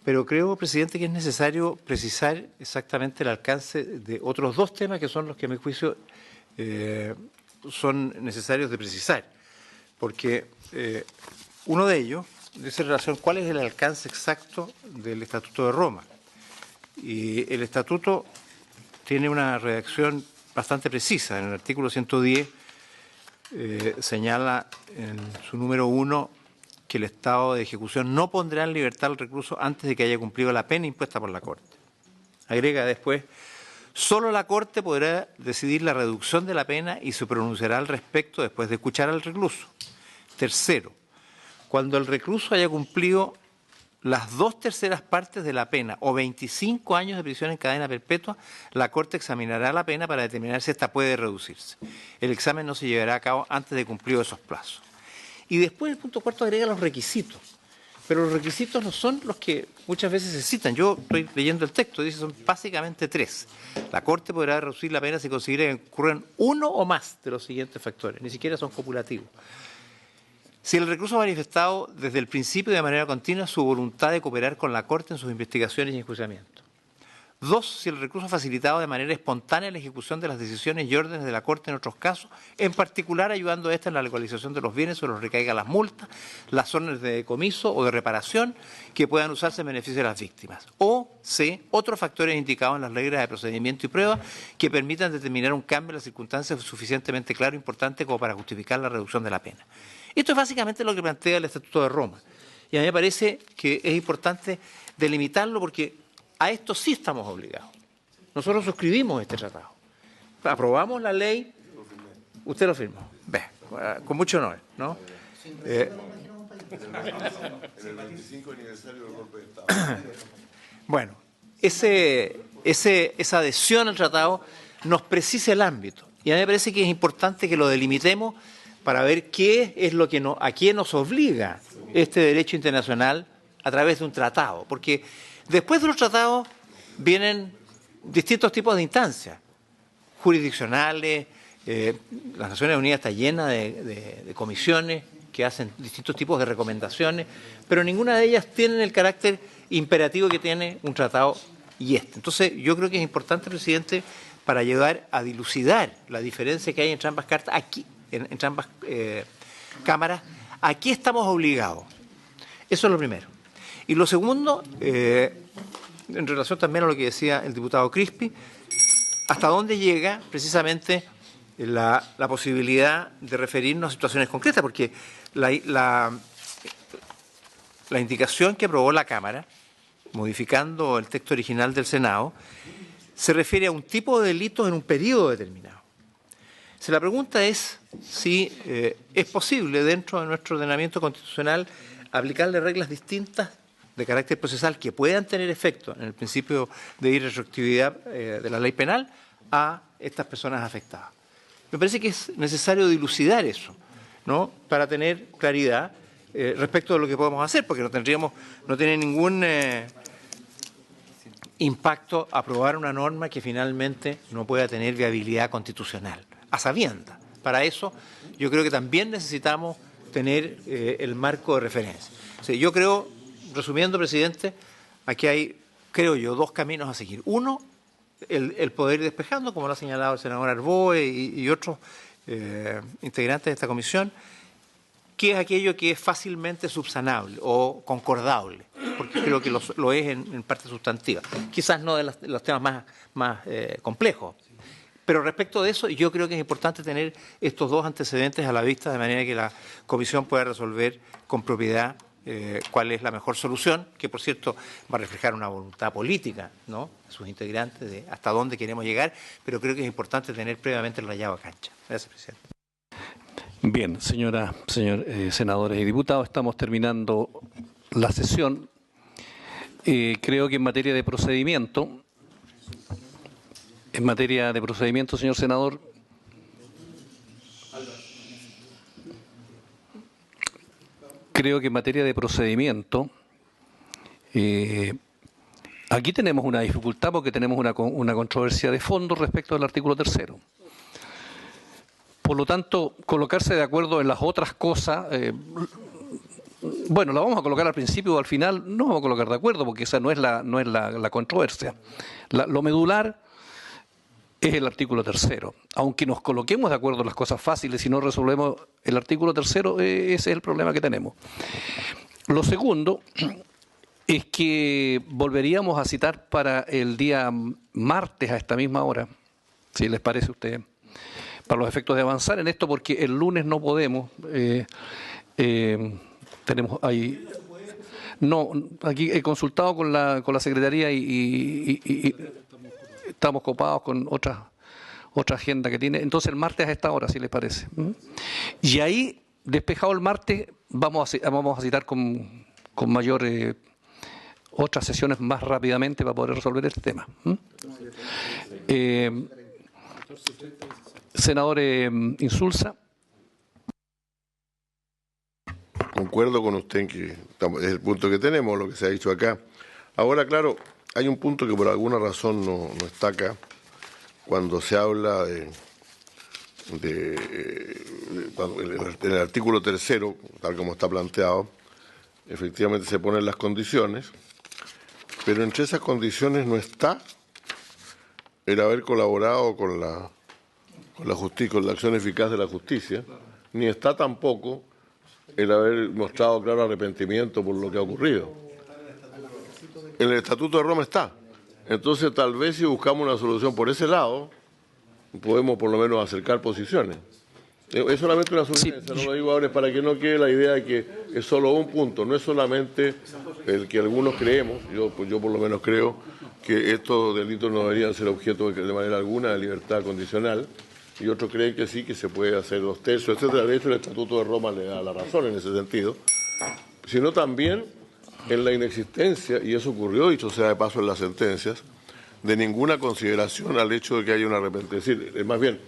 Pero creo, presidente, que es necesario precisar exactamente el alcance de otros 2 temas que son los que, a mi juicio, son necesarios de precisar. Porque uno de ellos dice en relación cuál es el alcance exacto del Estatuto de Roma. Y el Estatuto tiene una redacción bastante precisa. En el artículo 110 señala en su número 1 que el Estado de ejecución no pondrá en libertad al recluso antes de que haya cumplido la pena impuesta por la Corte. Agrega después, solo la Corte podrá decidir la reducción de la pena y se pronunciará al respecto después de escuchar al recluso. Tercero, cuando el recluso haya cumplido las 2/3 partes de la pena o 25 años de prisión en cadena perpetua, la Corte examinará la pena para determinar si ésta puede reducirse. El examen no se llevará a cabo antes de cumplir esos plazos. Y después el punto 4 agrega los requisitos. Pero los requisitos no son los que muchas veces se citan. Yo estoy leyendo el texto, dice son básicamente 3. La Corte podrá reducir la pena si considera que ocurren uno o más de los siguientes factores. Ni siquiera son copulativos. Si el recluso ha manifestado desde el principio de manera continua su voluntad de cooperar con la Corte en sus investigaciones y enjuiciamientos. 2. Si el recluso ha facilitado de manera espontánea la ejecución de las decisiones y órdenes de la Corte en otros casos, en particular ayudando a esta en la localización de los bienes sobre los que recaigan las multas, las órdenes de decomiso o de reparación que puedan usarse en beneficio de las víctimas. O C. Otros factores indicados en las reglas de procedimiento y prueba que permitan determinar un cambio en las circunstancias suficientemente claro e importante como para justificar la reducción de la pena. Esto es básicamente lo que plantea el Estatuto de Roma. Y a mí me parece que es importante delimitarlo porque a esto sí estamos obligados. Nosotros suscribimos este tratado. Aprobamos la ley. Usted lo firmó. Ve, con mucho honor, ¿no? En el 25 aniversario del golpe de Estado. Bueno, esa adhesión al tratado nos precisa el ámbito. Y a mí me parece que es importante que lo delimitemos para ver qué es lo que a quién nos obliga este derecho internacional a través de un tratado. Porque después de los tratados vienen distintos tipos de instancias jurisdiccionales. Las Naciones Unidas está llena de comisiones que hacen distintos tipos de recomendaciones, pero ninguna de ellas tiene el carácter imperativo que tiene un tratado y este. Entonces, yo creo que es importante, presidente, para ayudar a dilucidar la diferencia que hay entre ambas cartas, aquí, entre ambas cámaras, aquí estamos obligados. Eso es lo primero. Y lo segundo, en relación también a lo que decía el diputado Crispi, hasta dónde llega precisamente la posibilidad de referirnos a situaciones concretas, porque la indicación que aprobó la Cámara, modificando el texto original del Senado, se refiere a un tipo de delitos en un periodo determinado. Si la pregunta es si es posible dentro de nuestro ordenamiento constitucional aplicarle reglas distintas de carácter procesal que puedan tener efecto en el principio de irretroactividad de la ley penal a estas personas afectadas. Me parece que es necesario dilucidar eso, ¿no? Para tener claridad respecto de lo que podemos hacer, porque no tiene ningún impacto aprobar una norma que finalmente no pueda tener viabilidad constitucional, a sabiendas. Para eso yo creo que también necesitamos tener el marco de referencia. O sea, yo creo, resumiendo, presidente, aquí hay, creo yo, 2 caminos a seguir. Uno, el poder ir despejando, como lo ha señalado el senador Arboe y otros integrantes de esta comisión, qué es aquello que es fácilmente subsanable o concordable, porque creo que lo es en parte sustantiva. Quizás no de los temas más complejos. Pero respecto de eso, yo creo que es importante tener estos dos antecedentes a la vista, de manera que la comisión pueda resolver con propiedad cuál es la mejor solución, que por cierto va a reflejar una voluntad política, ¿no?, de sus integrantes, de hasta dónde queremos llegar, pero creo que es importante tener previamente el rayado a cancha. Gracias, presidente. Bien, señores senadores y diputados, estamos terminando la sesión. Creo que en materia de procedimiento, señor senador, aquí tenemos una dificultad porque tenemos una controversia de fondo respecto al artículo 3º. Por lo tanto, colocarse de acuerdo en las otras cosas, bueno, la vamos a colocar al principio o al final, no vamos a colocar de acuerdo porque esa no es la controversia. Lo medular es el artículo 3º. Aunque nos coloquemos de acuerdo en las cosas fáciles y no resolvemos el artículo 3º, ese es el problema que tenemos. Lo segundo es que volveríamos a citar para el día martes a esta misma hora, si les parece a ustedes, para los efectos de avanzar en esto, porque el lunes no podemos. Tenemos ahí. No, aquí he consultado con la Secretaría y estamos copados con otra agenda que tiene. Entonces el martes a esta hora, si les parece. Y ahí, despejado el martes, vamos a citar con mayor otras sesiones más rápidamente para poder resolver este tema. Senador Insulza. Concuerdo con usted en que es el punto que tenemos, lo que se ha dicho acá. Ahora, claro, hay un punto que por alguna razón no está acá, cuando se habla cuando en el artículo 3º, tal como está planteado, efectivamente se ponen las condiciones, pero entre esas condiciones no está el haber colaborado con la acción eficaz de la justicia, ni está tampoco el haber mostrado claro arrepentimiento por lo que ha ocurrido. En el Estatuto de Roma está. Entonces, tal vez si buscamos una solución por ese lado, podemos por lo menos acercar posiciones. Es solamente una sugerencia, no lo digo ahora, es para que no quede la idea de que es solo un punto, no es solamente el que algunos creemos, yo por lo menos creo que estos delitos no deberían ser objeto de manera alguna de libertad condicional, y otros creen que sí, que se puede hacer 2/3, etcétera. De hecho, el Estatuto de Roma le da la razón en ese sentido, sino también en la inexistencia, y eso ocurrió, dicho sea de paso en las sentencias, de ninguna consideración al hecho de que haya un arrepentimiento. Es decir, más bien,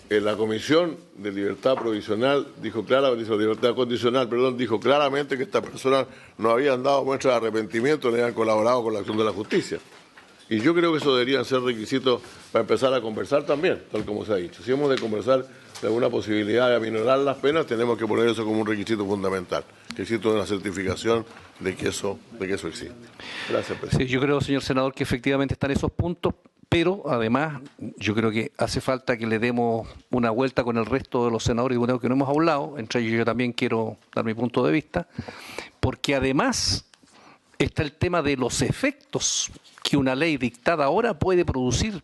la Comisión de Libertad Provisional dijo claramente que estas personas no habían dado muestras de arrepentimiento ni habían colaborado con la acción de la justicia. Y yo creo que eso deberían ser requisitos para empezar a conversar también, tal como se ha dicho. Si hemos de conversar de alguna posibilidad de aminorar las penas, tenemos que poner eso como un requisito fundamental, que existe una certificación de que eso existe. Gracias, presidente. Sí, yo creo, señor senador, que efectivamente están esos puntos, pero además yo creo que hace falta que le demos una vuelta con el resto de los senadores y diputados que no hemos hablado, entre ellos yo también quiero dar mi punto de vista, porque además está el tema de los efectos que una ley dictada ahora puede producir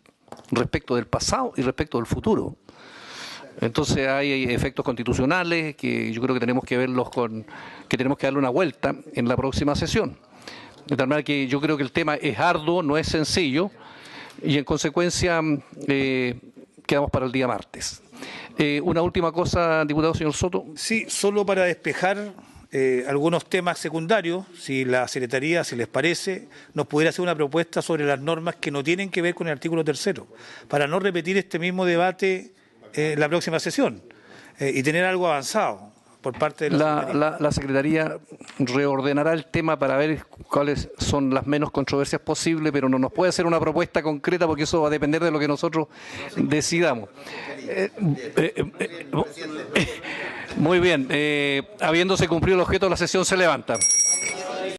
respecto del pasado y respecto del futuro. Entonces hay efectos constitucionales que yo creo que tenemos que verlos que tenemos que darle una vuelta en la próxima sesión. De tal manera que yo creo que el tema es arduo, no es sencillo, y en consecuencia quedamos para el día martes. Una última cosa, diputado señor Soto. Sí, solo para despejar algunos temas secundarios, si la Secretaría, si les parece, nos pudiera hacer una propuesta sobre las normas que no tienen que ver con el artículo 3º, para no repetir este mismo debate en la próxima sesión y tener algo avanzado por parte de la Secretaría. La Secretaría reordenará el tema para ver cuáles son las menos controversias posibles, pero no nos puede hacer una propuesta concreta porque eso va a depender de lo que nosotros decidamos. Muy bien, habiéndose cumplido el objeto, la sesión se levanta.